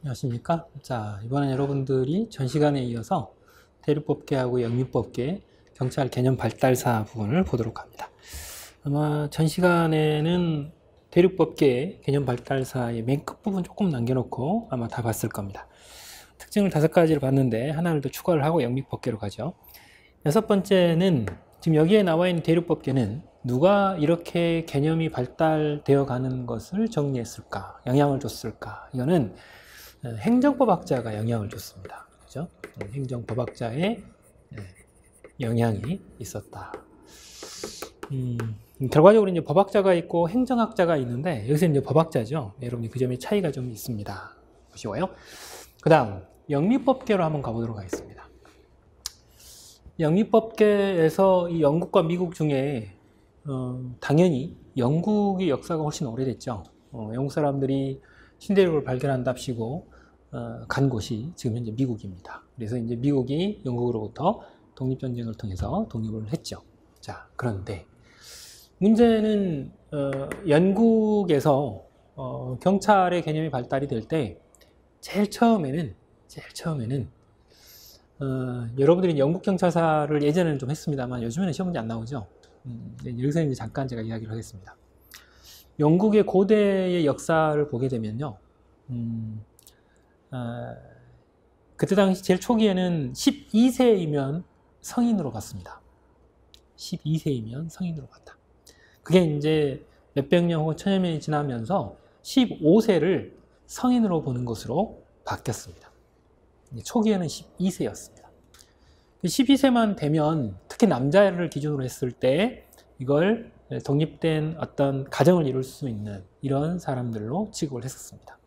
안녕하십니까? 자, 이번엔 여러분들이 전 시간에 이어서 대륙법계하고 영미법계, 경찰 개념 발달사 부분을 보도록 합니다. 아마 전 시간에는 대륙법계 개념 발달사의 맨 끝부분 조금 남겨놓고 아마 다 봤을 겁니다. 특징을 5가지를 봤는데 하나를 더 추가를 하고 영미법계로 가죠. 6번째는 지금 여기에 나와 있는 대륙법계는 누가 이렇게 개념이 발달되어 가는 것을 정리했을까, 영향을 줬을까? 이거는 행정법학자가 영향을 줬습니다. 그죠? 행정법학자의 영향이 있었다. 결과적으로 이제 법학자가 있고 행정학자가 있는데 여기서 이제 법학자죠. 여러분이 그 점에 차이가 좀 있습니다. 보시고요. 그 다음 영미법계로 한번 가보도록 하겠습니다. 영미법계에서 이 영국과 미국 중에 당연히 영국의 역사가 훨씬 오래됐죠. 영국 사람들이 신대륙을 발견한답시고 간 곳이 지금 현재 미국입니다. 그래서 이제 미국이 영국으로부터 독립전쟁을 통해서 독립을 했죠. 자, 그런데 문제는 영국에서 경찰의 개념이 발달이 될 때 제일 처음에는 여러분들이 영국 경찰사를 예전에는 좀 했습니다만 요즘에는 시험 문제 안 나오죠. 여기서 이제 잠깐 제가 이야기를 하겠습니다. 영국의 고대의 역사를 보게 되면요. 그때 당시 제일 초기에는 12세이면 성인으로 봤습니다. 12세이면 성인으로 봤다. 그게 이제 몇백 년 혹은 천여 년이 지나면서 15세를 성인으로 보는 것으로 바뀌었습니다. 초기에는 12세였습니다. 12세만 되면 특히 남자를 기준으로 했을 때 이걸 독립된 어떤 가정을 이룰 수 있는 이런 사람들로 취급을 했었습니다.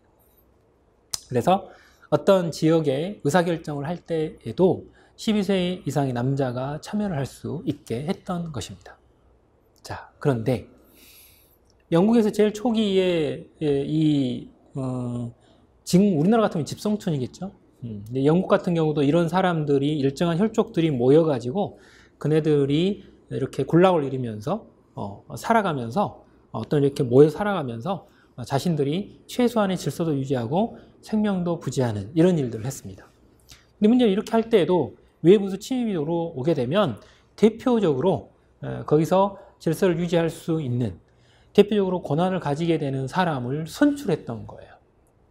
그래서 어떤 지역에 의사결정을 할 때에도 12세 이상의 남자가 참여를 할 수 있게 했던 것입니다. 자, 그런데 영국에서 제일 초기에 지금 우리나라 같으면 집성촌이겠죠. 근데 영국 같은 경우도 이런 사람들이 일정한 혈족들이 모여가지고 그네들이 이렇게 군락을 이루면서 살아가면서 어떤 이렇게 모여 살아가면서 자신들이 최소한의 질서도 유지하고 생명도 부지하는 이런 일들을 했습니다. 근데 문제는 이렇게 할 때에도 외부에서 침입이 오게 되면 대표적으로 거기서 질서를 유지할 수 있는 대표적으로 권한을 가지게 되는 사람을 선출했던 거예요.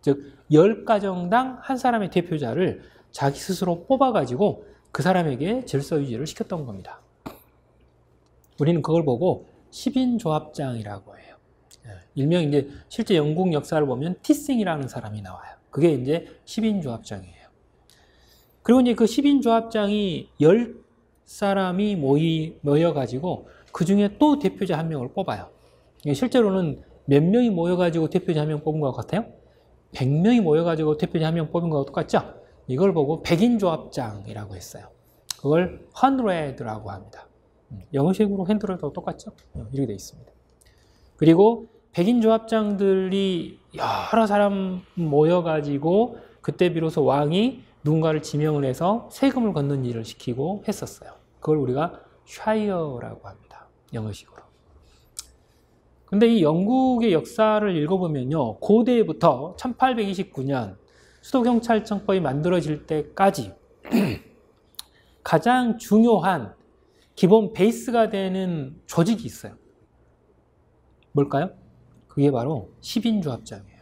즉 10가정당 한 사람의 대표자를 자기 스스로 뽑아가지고 그 사람에게 질서 유지를 시켰던 겁니다. 우리는 그걸 보고 10인조합장이라고 해요. 일명 이제 실제 영국 역사를 보면 티싱이라는 사람이 나와요. 그게 이제 10인조합장이에요. 그리고 이제 그 10인조합장이 10사람이 모여가지고 그 중에 또 대표자 한 명을 뽑아요. 실제로는 몇 명이 모여가지고 대표자 한 명 뽑은 것 같아요? 100명이 모여가지고 대표자 한 명 뽑은 거하고 똑같죠? 이걸 보고 100인조합장이라고 했어요. 그걸 100라고 합니다. 영어식으로 핸드로도 똑같죠? 이렇게 되어 있습니다. 그리고 100인조합장들이 여러 사람 모여가지고 그때 비로소 왕이 누군가를 지명을 해서 세금을 걷는 일을 시키고 했었어요. 그걸 우리가 샤이어라고 합니다. 영어식으로. 근데 이 영국의 역사를 읽어보면요. 고대부터 1829년 수도경찰청법이 만들어질 때까지 가장 중요한 기본 베이스가 되는 조직이 있어요. 뭘까요? 그게 바로 10인조합장이에요.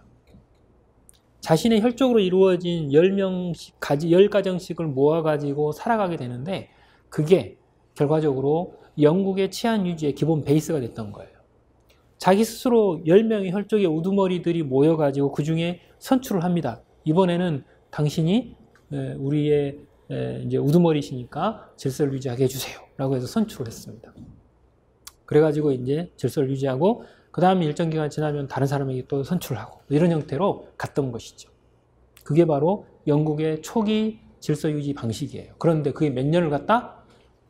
자신의 혈족으로 이루어진 10가정씩을 모아가지고 살아가게 되는데 그게 결과적으로 영국의 치안 유지의 기본 베이스가 됐던 거예요. 자기 스스로 10명의 혈족의 우두머리들이 모여가지고 그 중에 선출을 합니다. 이번에는 당신이 우리의 이제 우두머리시니까 질서를 유지하게 해주세요. 라고 해서 선출을 했습니다. 그래가지고 이제 질서를 유지하고 그 다음에 일정 기간 지나면 다른 사람에게 또 선출을 하고 이런 형태로 갔던 것이죠. 그게 바로 영국의 초기 질서 유지 방식이에요. 그런데 그게 몇 년을 갔다?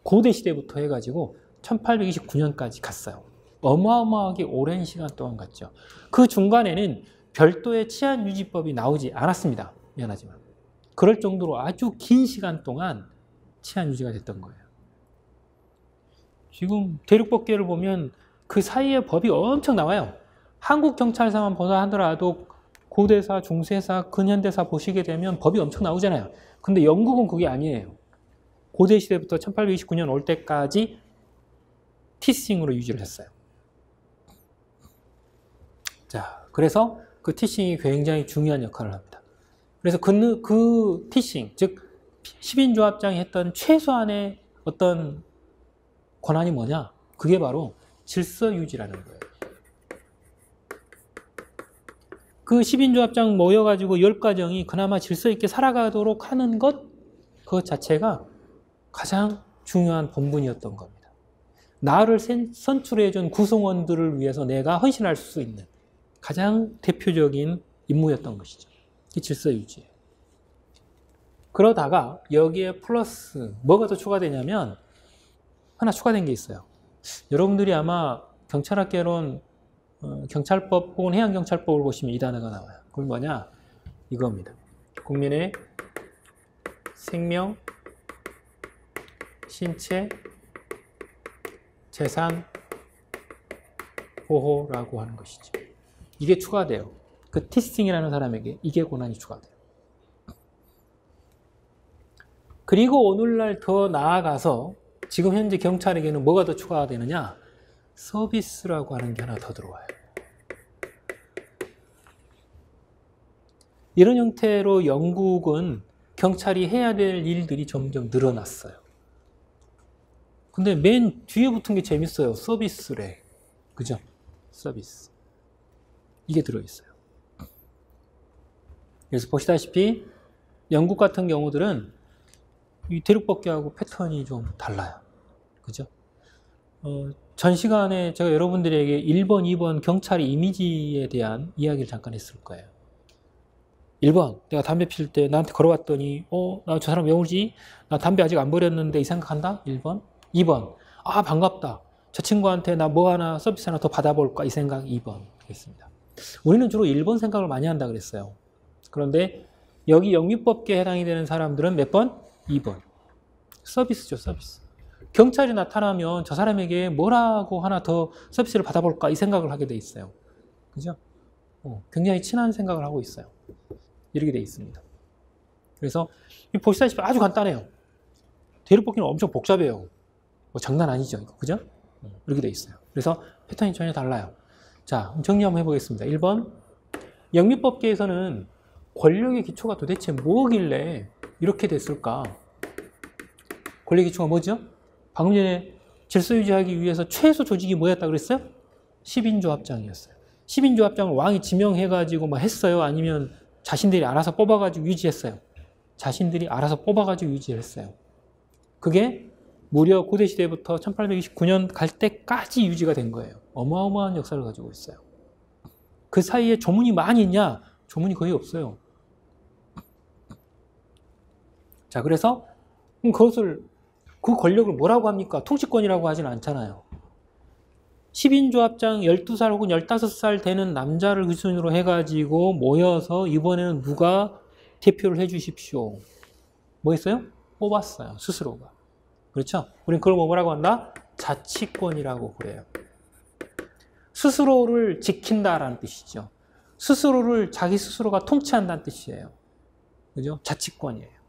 고대 시대부터 해가지고 1829년까지 갔어요. 어마어마하게 오랜 시간 동안 갔죠. 그 중간에는 별도의 치안 유지법이 나오지 않았습니다. 미안하지만. 그럴 정도로 아주 긴 시간 동안 치안 유지가 됐던 거예요. 지금 대륙법계를 보면 그 사이에 법이 엄청 나와요. 한국 경찰사만 보다 하더라도 고대사, 중세사, 근현대사 보시게 되면 법이 엄청 나오잖아요. 근데 영국은 그게 아니에요. 고대 시대부터 1829년 올 때까지 티싱으로 유지를 했어요. 자, 그래서 그 티싱이 굉장히 중요한 역할을 합니다. 그래서 그 티싱, 즉 10인조합장이 했던 최소한의 어떤 권한이 뭐냐? 그게 바로 질서 유지라는 거예요. 그 10인조합장 모여가지고 10가정이 그나마 질서 있게 살아가도록 하는 것, 그것 자체가 가장 중요한 본분이었던 겁니다. 나를 선출해준 구성원들을 위해서 내가 헌신할 수 있는 가장 대표적인 임무였던 것이죠. 이 질서 유지예요. 그러다가 여기에 플러스 뭐가 더 추가되냐면 하나 추가된 게 있어요. 여러분들이 아마 경찰학개론 경찰법 혹은 해양경찰법을 보시면 이 단어가 나와요. 그건 뭐냐? 이겁니다. 국민의 생명, 신체, 재산 보호라고 하는 것이죠. 이게 추가돼요. 그 티싱이라는 사람에게 이게 권한이 추가돼요. 그리고 오늘날 더 나아가서 지금 현재 경찰에게는 뭐가 더 추가가 되느냐? 서비스라고 하는 게 하나 더 들어와요. 이런 형태로 영국은 경찰이 해야 될 일들이 점점 늘어났어요. 근데 맨 뒤에 붙은 게 재밌어요. 서비스래. 그죠? 서비스. 이게 들어있어요. 그래서 보시다시피 영국 같은 경우들은 이 대륙법계하고 패턴이 좀 달라요. 그죠? 전 시간에 제가 여러분들에게 1번, 2번 경찰의 이미지에 대한 이야기를 잠깐 했을 거예요. 1번, 내가 담배 필 때 나한테 걸어왔더니 나 저 사람 왜 오지? 나 담배 아직 안 버렸는데 이 생각한다? 1번. 2번, 아 반갑다. 저 친구한테 나 뭐 하나 서비스 하나 더 받아볼까? 이 생각 2번. 그랬습니다. 우리는 주로 1번 생각을 많이 한다 그랬어요. 그런데 여기 영미법계에 해당이 되는 사람들은 몇 번? 2번. 서비스죠, 서비스. 경찰이 나타나면 저 사람에게 뭐라고 하나 더 서비스를 받아볼까? 이 생각을 하게 돼 있어요. 그죠? 굉장히 친한 생각을 하고 있어요. 이렇게 돼 있습니다. 그래서 보시다시피 아주 간단해요. 대륙법계는 엄청 복잡해요. 장난 아니죠, 이거. 그죠? 이렇게 돼 있어요. 그래서 패턴이 전혀 달라요. 자, 정리 한번 해보겠습니다. 1번, 영미법계에서는 권력의 기초가 도대체 뭐길래 이렇게 됐을까? 권력의 기초가 뭐죠? 방금 전에 질서 유지하기 위해서 최소 조직이 뭐였다 그랬어요? 10인조합장이었어요. 10인조합장을 왕이 지명해가지고 뭐 했어요? 아니면 자신들이 알아서 뽑아가지고 유지했어요? 자신들이 알아서 뽑아가지고 유지했어요. 그게 무려 고대시대부터 1829년 갈 때까지 유지가 된 거예요. 어마어마한 역사를 가지고 있어요. 그 사이에 조문이 많이 있냐? 조문이 거의 없어요. 자, 그래서 그 권력을 뭐라고 합니까? 통치권이라고 하진 않잖아요. 10인조합장 12살 혹은 15살 되는 남자를 기준으로 해가지고 모여서 이번에는 누가 대표를 해주십시오. 뭐 했어요? 뽑았어요. 스스로가. 그렇죠? 우린 그걸 뭐라고 한다? 자치권이라고 그래요. 스스로를 지킨다라는 뜻이죠. 스스로를 자기 스스로가 통치한다는 뜻이에요. 그죠? 자치권이에요.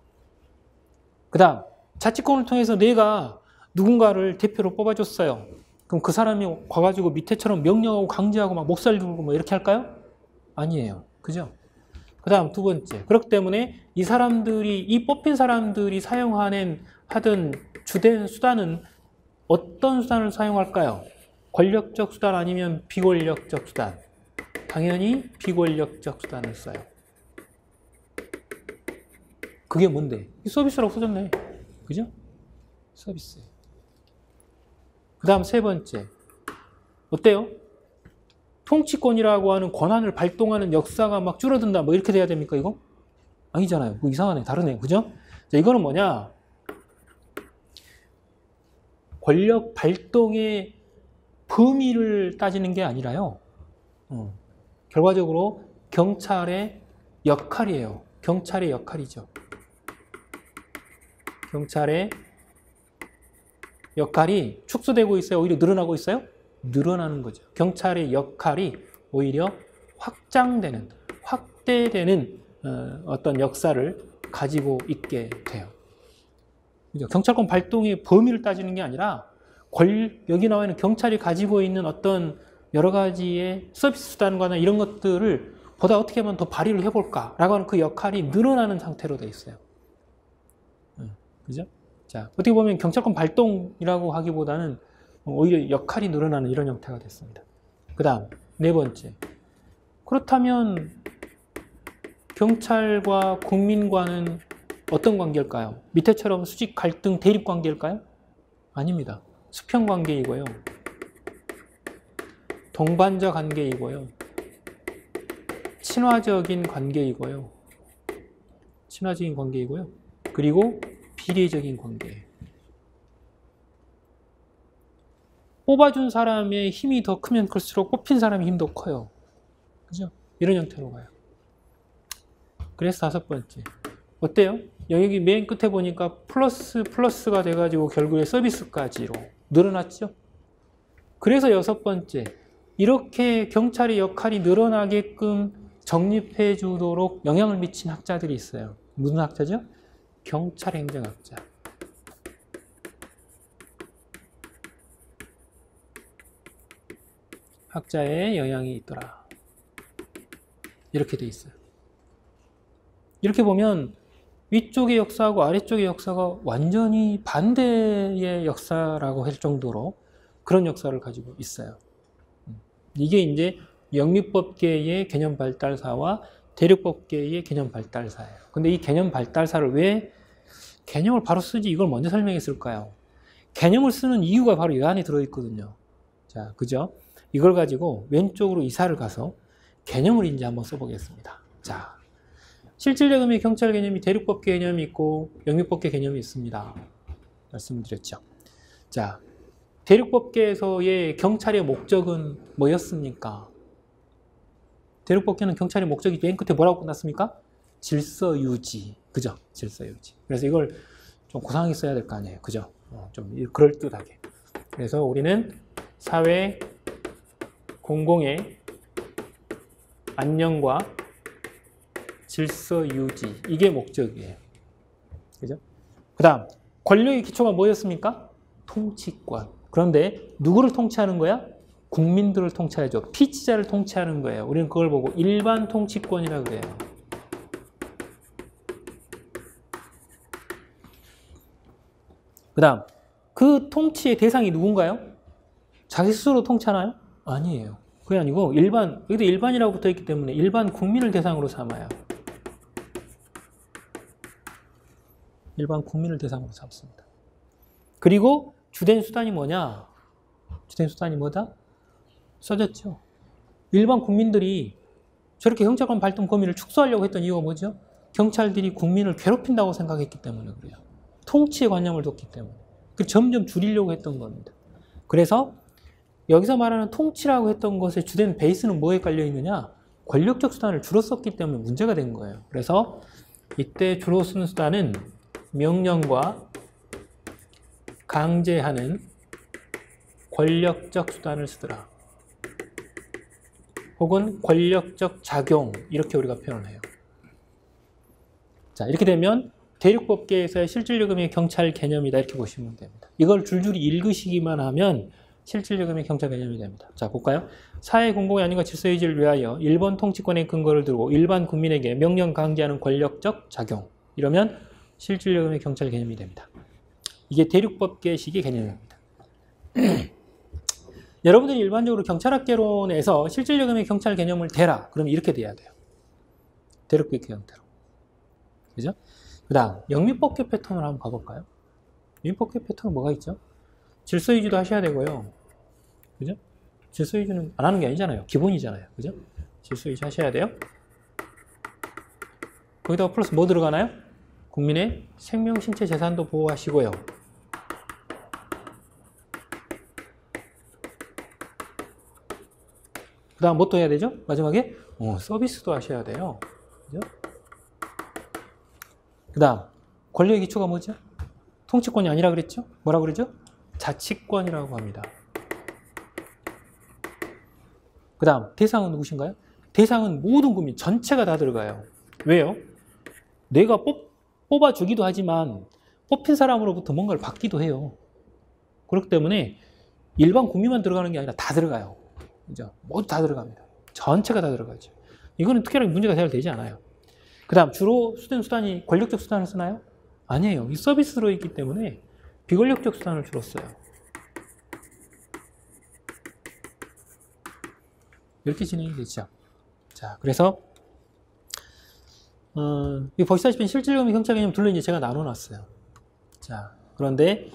그 다음 자치권을 통해서 내가 누군가를 대표로 뽑아줬어요. 그럼 그 사람이 가가지고 밑에처럼 명령하고 강제하고 막 목살 들고 뭐 이렇게 할까요? 아니에요. 그죠? 그 다음 두 번째. 그렇기 때문에 이 뽑힌 사람들이 하던 주된 수단은 어떤 수단을 사용할까요? 권력적 수단 아니면 비권력적 수단? 당연히 비권력적 수단을 써요. 그게 뭔데? 서비스라고 써졌네. 그죠? 서비스. 그 다음 세 번째. 어때요? 통치권이라고 하는 권한을 발동하는 역사가 막 줄어든다. 뭐 이렇게 돼야 됩니까, 이거? 아니잖아요. 뭐 이상하네. 다르네. 그죠? 자, 이거는 뭐냐? 권력 발동의 범위를 따지는 게 아니라요. 결과적으로 경찰의 역할이에요. 경찰의 역할이죠. 경찰의 역할이 축소되고 있어요? 오히려 늘어나고 있어요? 늘어나는 거죠. 경찰의 역할이 오히려 확장되는, 확대되는 어떤 역사를 가지고 있게 돼요. 그죠? 경찰권 발동의 범위를 따지는 게 아니라 여기 나와 있는 경찰이 가지고 있는 어떤 여러 가지의 서비스 수단과나 이런 것들을 보다 어떻게 하면 더 발휘를 해볼까라고 하는 그 역할이 늘어나는 상태로 돼 있어요. 그죠? 자, 어떻게 보면 경찰권 발동이라고 하기보다는 오히려 역할이 늘어나는 이런 형태가 됐습니다. 그 다음, 네 번째. 그렇다면 경찰과 국민과는 어떤 관계일까요? 밑에처럼 수직 갈등 대립 관계일까요? 아닙니다. 수평 관계이고요. 동반자 관계이고요. 친화적인 관계이고요. 친화적인 관계이고요. 그리고 비례적인 관계. 뽑아준 사람의 힘이 더 크면 클수록 뽑힌 사람의 힘도 커요. 그죠? 이런 형태로 가요. 그래서 다섯 번째. 어때요? 여기 맨 끝에 보니까 플러스가 돼가지고 결국에 서비스까지로 늘어났죠? 그래서 여섯 번째. 이렇게 경찰의 역할이 늘어나게끔 정립해 주도록 영향을 미친 학자들이 있어요. 무슨 학자죠? 경찰행정학자. 학자의 영향이 있더라. 이렇게 돼 있어요. 이렇게 보면 위쪽의 역사하고 아래쪽의 역사가 완전히 반대의 역사라고 할 정도로 그런 역사를 가지고 있어요. 이게 이제 영미법계의 개념 발달사와 대륙법계의 개념 발달사예요. 근데 이 개념 발달사를 왜 개념을 바로 쓰지 이걸 먼저 설명했을까요? 개념을 쓰는 이유가 바로 이 안에 들어있거든요. 자, 그죠? 이걸 가지고 왼쪽으로 이사를 가서 개념을 이제 한번 써보겠습니다. 자, 실질적인 경찰 개념이 대륙법계 개념이 있고 영미법계 개념이 있습니다. 말씀드렸죠. 자, 대륙법계에서의 경찰의 목적은 뭐였습니까? 대륙법계는 경찰의 목적이 맨 끝에 뭐라고 끝났습니까? 질서 유지. 그죠? 질서 유지. 그래서 이걸 좀 고상하게 써야 될 거 아니에요. 그죠? 좀 그럴듯하게. 그래서 우리는 사회 공공의 안녕과 질서 유지. 이게 목적이에요. 그죠? 그 다음, 권력의 기초가 뭐였습니까? 통치권. 그런데 누구를 통치하는 거야? 국민들을 통치하죠. 피치자를 통치하는 거예요. 우리는 그걸 보고 일반 통치권이라고 그래요. 그 다음, 그 통치의 대상이 누군가요? 자기 스스로 통치하나요? 아니에요. 그게 아니고 일반, 여기도 일반이라고 붙어있기 때문에 일반 국민을 대상으로 삼아요. 일반 국민을 대상으로 삼습니다. 그리고 주된 수단이 뭐냐? 주된 수단이 뭐다? 써졌죠. 일반 국민들이 저렇게 경찰권 발동 범위를 축소하려고 했던 이유가 뭐죠? 경찰들이 국민을 괴롭힌다고 생각했기 때문에 그래요. 통치의 관념을 뒀기 때문에. 그 점점 줄이려고 했던 겁니다. 그래서 여기서 말하는 통치라고 했던 것의 주된 베이스는 뭐에 깔려 있느냐? 권력적 수단을 주로 썼기 때문에 문제가 된 거예요. 그래서 이때 주로 쓰는 수단은 명령과 강제하는 권력적 수단을 쓰더라. 혹은 권력적 작용, 이렇게 우리가 표현을 해요. 자, 이렇게 되면 대륙법계에서의 실질적음의 경찰 개념이다, 이렇게 보시면 됩니다. 이걸 줄줄이 읽으시기만 하면 실질적음의 경찰 개념이 됩니다. 자, 볼까요? 사회 공공의 안위와 질서 유지를 위하여 일본 통치권의 근거를 두고 일반 국민에게 명령 강제하는 권력적 작용. 이러면 실질적음의 경찰 개념이 됩니다. 이게 대륙법계식의 개념입니다. 여러분들이 일반적으로 경찰학개론에서 실질적음의 경찰 개념을 대라. 그러면 이렇게 돼야 돼요. 대륙법계 형태로. 그죠? 그 다음, 영미법계 패턴을 한번 봐볼까요? 영미법계 패턴은 뭐가 있죠? 질서 유지도 하셔야 되고요. 그죠? 질서 유지는 안 하는 게 아니잖아요. 기본이잖아요. 그죠? 질서 유지 하셔야 돼요. 거기다가 플러스 뭐 들어가나요? 국민의 생명, 신체, 재산도 보호하시고요. 그 다음 뭐 또 해야 되죠? 마지막에 서비스도 하셔야 돼요. 그죠? 그 다음 권력의 기초가 뭐죠? 통치권이 아니라 그랬죠? 뭐라고 그러죠? 자치권이라고 합니다. 그 다음 대상은 누구신가요? 대상은 모든 국민 전체가 다 들어가요. 왜요? 내가 뽑아주기도 하지만 뽑힌 사람으로부터 뭔가를 받기도 해요. 그렇기 때문에 일반 국민만 들어가는 게 아니라 다 들어가요. 그죠? 모두 다 들어갑니다. 전체가 다 들어가죠. 이거는 특별하게 문제가 해결되지 않아요. 그 다음 주로 쓰는 수단이 권력적 수단을 쓰나요? 아니에요. 이 서비스로 있기 때문에 비권력적 수단을 주로 써요. 이렇게 진행이 되죠. 자, 그래서 보시다시피 실질적인 경찰 개념 둘로 이제 제가 나눠놨어요. 자, 그런데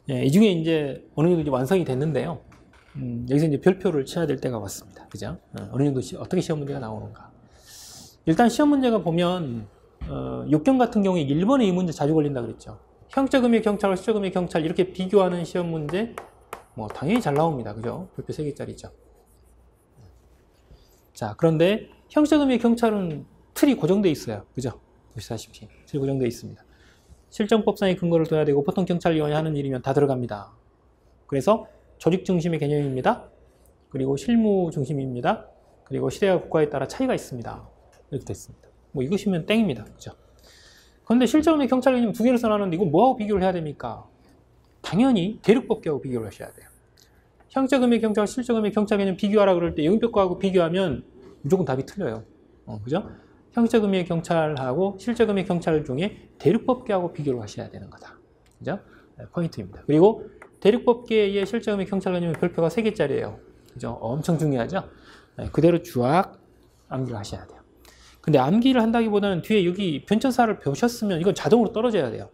이 중에 이제 어느 정도 이제 완성이 됐는데요. 여기서 이제 별표를 쳐야 될 때가 왔습니다. 그죠? 어느 정도 어떻게 시험 문제가 나오는가. 일단 시험 문제가 보면 6경 같은 경우에 1번에 이 문제 자주 걸린다 그랬죠. 형적 의미의 경찰과 실적 의미의 경찰 이렇게 비교하는 시험 문제 뭐 당연히 잘 나옵니다. 그죠? 별표 3개짜리죠. 자, 그런데 형적 의미의 경찰은 틀이 고정되어 있어요. 그죠? 보시다시피 틀이 고정되어 있습니다. 실정법상의 근거를 둬야 되고 보통 경찰위원이 하는 일이면 다 들어갑니다. 그래서 조직 중심의 개념입니다. 그리고 실무 중심입니다. 그리고 시대와 국가에 따라 차이가 있습니다. 이렇게 됐습니다. 뭐 이것이면 땡입니다. 그죠? 그런데 실질적인 경찰 개념 두 개를 써놨는데 이거 뭐하고 비교를 해야 됩니까? 당연히 대륙법규하고 비교를 하셔야 돼요. 형적 의미의 경찰과 실적 의미의 경찰 개념 비교하라 그럴 때 영역법규하고 비교하면 무조건 답이 틀려요. 그죠? 형적 의미의 경찰하고 실적 의미의 경찰 중에 대륙법규하고 비교를 하셔야 되는 거다. 그죠? 포인트입니다. 그리고 대륙법계의 실적 의미의 경찰 개념의 별표가 3개짜리예요. 그죠? 엄청 중요하죠? 그대로 쫙 암기를 하셔야 돼요. 근데 암기를 한다기보다는 뒤에 여기 변천사를 배우셨으면 이건 자동으로 떨어져야 돼요.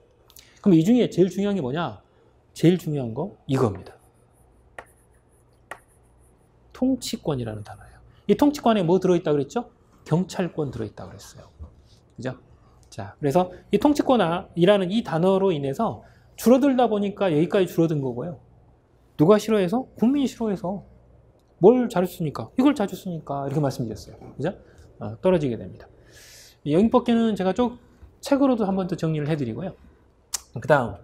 그럼 이 중에 제일 중요한 게 뭐냐? 제일 중요한 거 이겁니다. 통치권이라는 단어예요. 이 통치권에 뭐 들어있다 그랬죠? 경찰권 들어있다 그랬어요. 그죠? 자, 그래서 이 통치권이라는 이 단어로 인해서 줄어들다 보니까 여기까지 줄어든 거고요. 누가 싫어해서? 국민이 싫어해서. 뭘 자주 쓰니까? 이걸 자주 쓰니까. 이렇게 말씀드렸어요. 그죠? 떨어지게 됩니다. 영역법규는 제가 쭉 책으로도 한 번 더 정리를 해드리고요. 그 다음,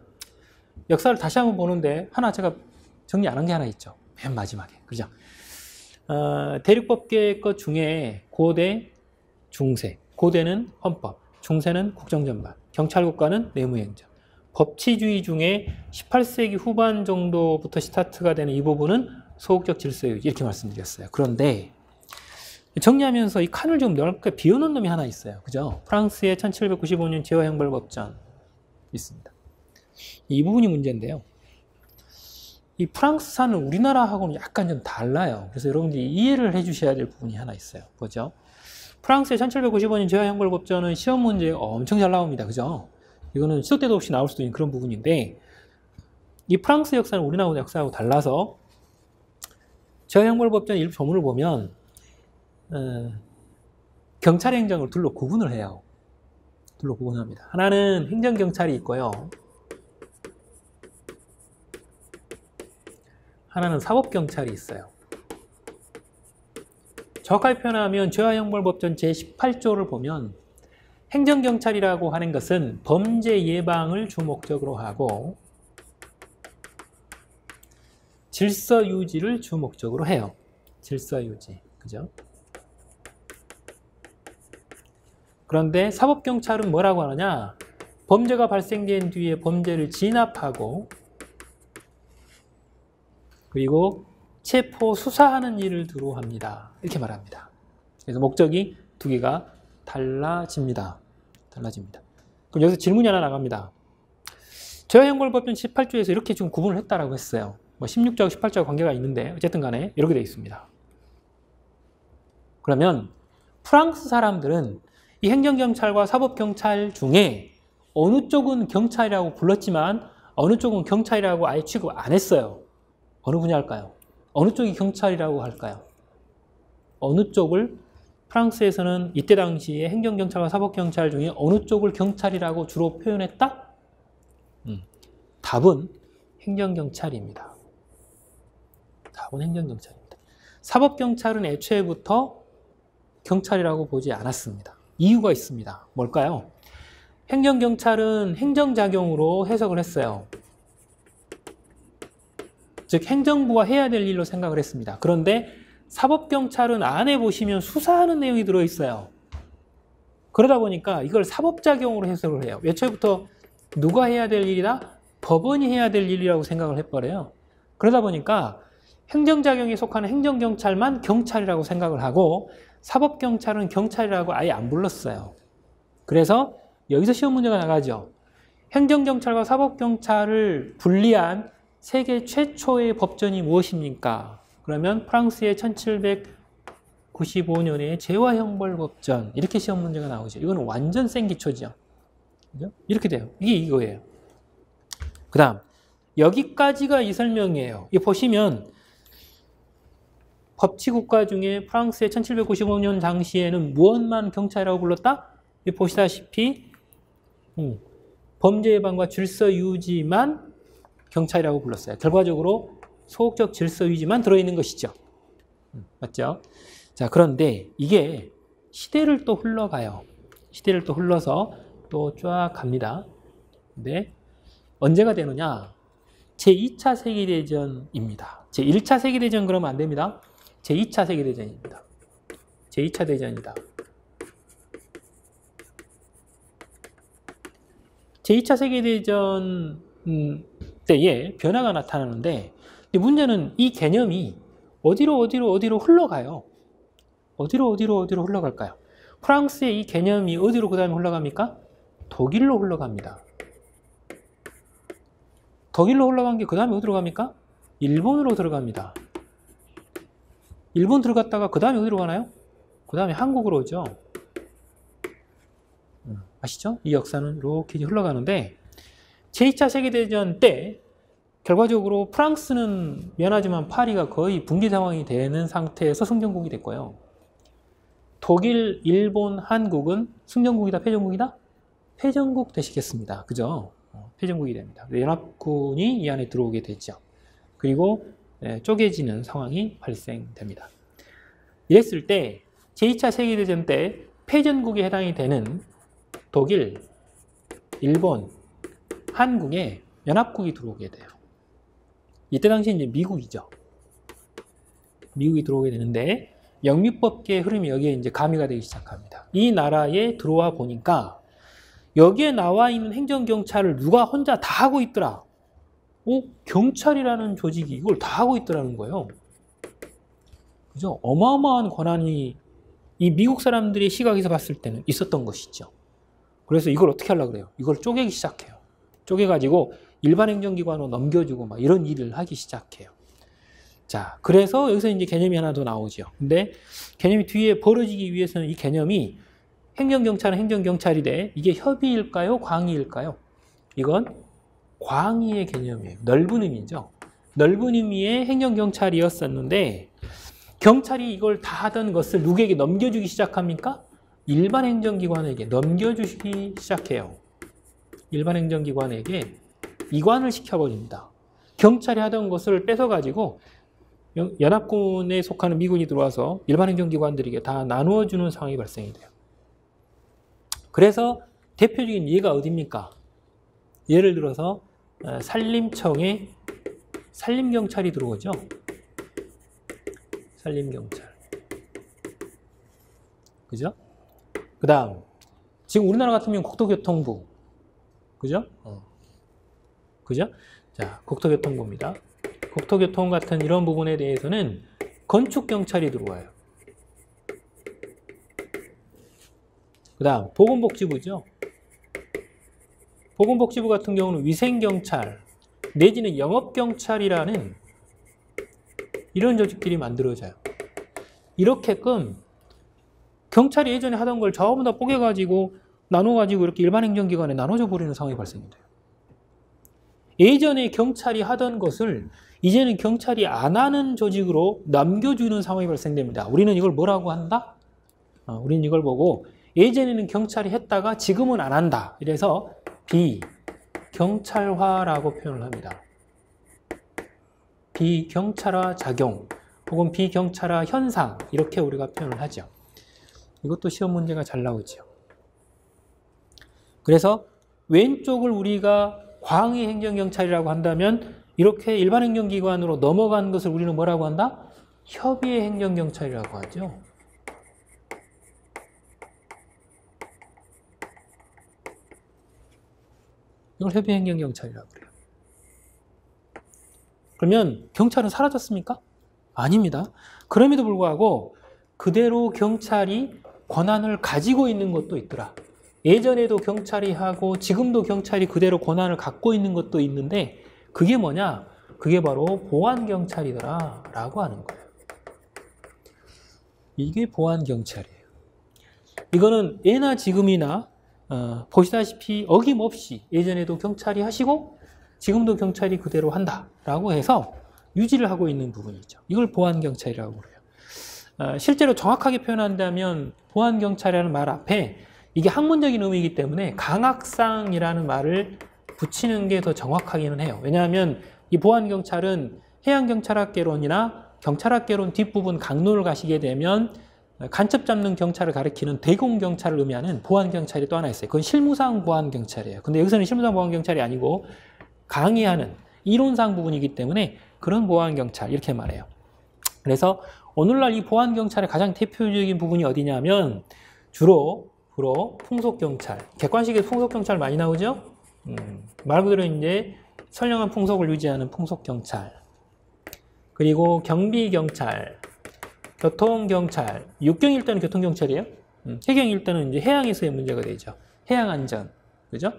역사를 다시 한번 보는데 하나 제가 정리 안 한 게 하나 있죠. 맨 마지막에. 그죠? 대륙법계 것 중에 고대, 중세. 고대는 헌법, 중세는 국정전반, 경찰국가는 내무행정. 법치주의 중에 18세기 후반 정도부터 스타트가 되는 이 부분은 소극적 질서유지 이렇게 말씀드렸어요. 그런데 정리하면서 이 칸을 좀 넓게 비워놓은 놈이 하나 있어요. 그죠? 프랑스의 1795년 제화형벌법전 있습니다. 이 부분이 문제인데요. 이 프랑스사는 우리나라하고는 약간 좀 달라요. 그래서 여러분들이 이해를 해주셔야 될 부분이 하나 있어요. 뭐죠? 프랑스의 1795년 제화형벌법전은 시험 문제에 엄청 잘 나옵니다. 그죠? 이거는 시도 때도 없이 나올 수도 있는 그런 부분인데 이 프랑스 역사는 우리나라 역사하고 달라서 제화형벌법전 일부 조문을 보면 경찰행정을 둘로 구분을 해요. 둘로 구분합니다. 하나는 행정경찰이 있고요. 하나는 사법경찰이 있어요. 정확하게 표현하면 제화형벌법전 제18조를 보면 행정경찰이라고 하는 것은 범죄 예방을 주목적으로 하고 질서 유지를 주목적으로 해요. 질서 유지. 그죠? 그런데 사법경찰은 뭐라고 하느냐? 범죄가 발생된 뒤에 범죄를 진압하고 그리고 체포, 수사하는 일을 주로 합니다. 이렇게 말합니다. 그래서 목적이 두 개가 달라집니다. 달라집니다. 그럼 여기서 질문이 하나 나갑니다. 제화형벌법전 18조에서 이렇게 지금 구분을 했다라고 했어요. 뭐 16조하고 18조하고 관계가 있는데 어쨌든 간에 이렇게 되어 있습니다. 그러면 프랑스 사람들은 이 행정경찰과 사법경찰 중에 어느 쪽은 경찰이라고 불렀지만 어느 쪽은 경찰이라고 아예 취급 안 했어요. 어느 분야 할까요? 어느 쪽이 경찰이라고 할까요? 어느 쪽을 프랑스에서는 이때 당시에 행정경찰과 사법경찰 중에 어느 쪽을 경찰이라고 주로 표현했다? 답은 행정경찰입니다. 답은 행정경찰입니다. 사법경찰은 애초에부터 경찰이라고 보지 않았습니다. 이유가 있습니다. 뭘까요? 행정경찰은 행정작용으로 해석을 했어요. 즉 행정부가 해야 될 일로 생각을 했습니다. 그런데 사법경찰은 안에 보시면 수사하는 내용이 들어있어요. 그러다 보니까 이걸 사법작용으로 해석을 해요. 애초부터 누가 해야 될 일이다? 법원이 해야 될 일이라고 생각을 해버려요. 그러다 보니까 행정작용에 속하는 행정경찰만 경찰이라고 생각을 하고 사법경찰은 경찰이라고 아예 안 불렀어요. 그래서 여기서 시험 문제가 나가죠. 행정경찰과 사법경찰을 분리한 세계 최초의 법전이 무엇입니까? 그러면 프랑스의 1795년에 제화형벌법전, 이렇게 시험 문제가 나오죠. 이거는 완전 생기초죠. 그죠? 이렇게 돼요. 이게 이거예요. 그 다음 여기까지가 이 설명이에요. 이 보시면 법치국가 중에 프랑스의 1795년 당시에는 무엇만 경찰이라고 불렀다? 이 보시다시피 범죄 예방과 질서 유지만 경찰이라고 불렀어요. 결과적으로 소극적 질서 유지만 들어있는 것이죠. 맞죠? 자, 그런데 이게 시대를 또 흘러가요. 시대를 또 흘러서 또 쫙 갑니다. 근데 언제가 되느냐? 제2차 세계대전입니다. 제1차 세계대전 그러면 안 됩니다. 제2차 세계대전입니다. 제2차 대전이다. 제2차 세계대전 때에 변화가 나타나는데 문제는 이 개념이 어디로 흘러가요. 어디로 흘러갈까요? 프랑스의 이 개념이 어디로 그 다음에 흘러갑니까? 독일로 흘러갑니다. 독일로 흘러간 게 그 다음에 어디로 갑니까? 일본으로 들어갑니다. 일본 들어갔다가 그 다음에 어디로 가나요? 그 다음에 한국으로 오죠. 아시죠? 이 역사는 이렇게 흘러가는데 제2차 세계대전 때 결과적으로 프랑스는 미안하지만 파리가 거의 붕괴 상황이 되는 상태에서 승전국이 됐고요. 독일, 일본, 한국은 승전국이다, 패전국이다? 패전국 되시겠습니다. 그죠? 패전국이 됩니다. 연합군이 이 안에 들어오게 되죠. 그리고 쪼개지는 상황이 발생됩니다. 이랬을 때 제2차 세계대전 때 패전국에 해당이 되는 독일, 일본, 한국에 연합국이 들어오게 돼요. 이때 당시 이제 미국이죠. 미국이 들어오게 되는데 영미법계의 흐름이 여기에 이제 가미가 되기 시작합니다. 이 나라에 들어와 보니까 여기에 나와 있는 행정경찰을 누가 혼자 다 하고 있더라. 경찰이라는 조직이 이걸 다 하고 있더라는 거예요. 그죠? 어마어마한 권한이 이 미국 사람들의 시각에서 봤을 때는 있었던 것이죠. 그래서 이걸 어떻게 하려고 그래요? 이걸 쪼개기 시작해요. 쪼개가지고 일반 행정기관으로 넘겨주고 막 이런 일을 하기 시작해요. 자, 그래서 여기서 이제 개념이 하나 더 나오죠. 근데 개념이 뒤에 벌어지기 위해서는 이 개념이 행정경찰은 행정경찰이래. 이게 협의일까요? 광의일까요? 이건 광의의 개념이에요. 넓은 의미죠. 넓은 의미의 행정경찰이었었는데 경찰이 이걸 다 하던 것을 누구에게 넘겨주기 시작합니까? 일반 행정기관에게 넘겨주기 시작해요. 일반 행정기관에게 이관을 시켜버립니다. 경찰이 하던 것을 뺏어가지고 연합군에 속하는 미군이 들어와서 일반 행정기관들에게 다 나누어주는 상황이 발생이 돼요. 그래서 대표적인 예가 어디입니까? 예를 들어서 산림청에 산림경찰이 들어오죠. 산림경찰. 그죠? 그 다음 지금 우리나라 같으면 국토교통부. 그죠? 그죠? 자, 국토교통부입니다. 국토교통 같은 이런 부분에 대해서는 건축경찰이 들어와요. 그 다음 보건복지부죠. 보건복지부 같은 경우는 위생경찰 내지는 영업경찰이라는 이런 조직들이 만들어져요. 이렇게끔 경찰이 예전에 하던 걸 전부 다 뽀개가지고 나눠가지고 이렇게 일반 행정기관에 나눠져 버리는 상황이 발생이 돼요. 예전에 경찰이 하던 것을 이제는 경찰이 안 하는 조직으로 남겨주는 상황이 발생됩니다. 우리는 이걸 뭐라고 한다? 우리는 이걸 보고 예전에는 경찰이 했다가 지금은 안 한다. 이래서 비경찰화라고 표현을 합니다. 비경찰화 작용 혹은 비경찰화 현상 이렇게 우리가 표현을 하죠. 이것도 시험 문제가 잘 나오죠. 그래서 왼쪽을 우리가 광의 행정경찰이라고 한다면 이렇게 일반 행정기관으로 넘어간 것을 우리는 뭐라고 한다? 협의의 행정경찰이라고 하죠. 이걸 협의의 행정경찰이라고 그래요. 그러면 경찰은 사라졌습니까? 아닙니다. 그럼에도 불구하고 그대로 경찰이 권한을 가지고 있는 것도 있더라. 예전에도 경찰이 하고 지금도 경찰이 그대로 권한을 갖고 있는 것도 있는데 그게 뭐냐? 그게 바로 보안경찰이더라 라고 하는 거예요. 이게 보안경찰이에요. 이거는 예나 지금이나 보시다시피 어김없이 예전에도 경찰이 하시고 지금도 경찰이 그대로 한다라고 해서 유지를 하고 있는 부분이죠. 이걸 보안경찰이라고 그래요. 실제로 정확하게 표현한다면 보안경찰이라는 말 앞에 이게 학문적인 의미이기 때문에 강학상이라는 말을 붙이는 게 더 정확하기는 해요. 왜냐하면 이 보안경찰은 해양경찰학개론이나 경찰학개론 뒷부분 강론을 가시게 되면 간첩 잡는 경찰을 가리키는 대공경찰을 의미하는 보안경찰이 또 하나 있어요. 그건 실무상 보안경찰이에요. 근데 여기서는 실무상 보안경찰이 아니고 강의하는 이론상 부분이기 때문에 그런 보안경찰 이렇게 말해요. 그래서 오늘날 이 보안경찰의 가장 대표적인 부분이 어디냐면 주로 풍속경찰, 객관식에서 풍속경찰 많이 나오죠? 말 그대로 이제 선량한 풍속을 유지하는 풍속경찰, 그리고 경비경찰, 교통경찰, 육경일 때는 교통경찰이에요. 해경일 때는 이제 해양에서의 문제가 되죠. 해양안전, 그죠?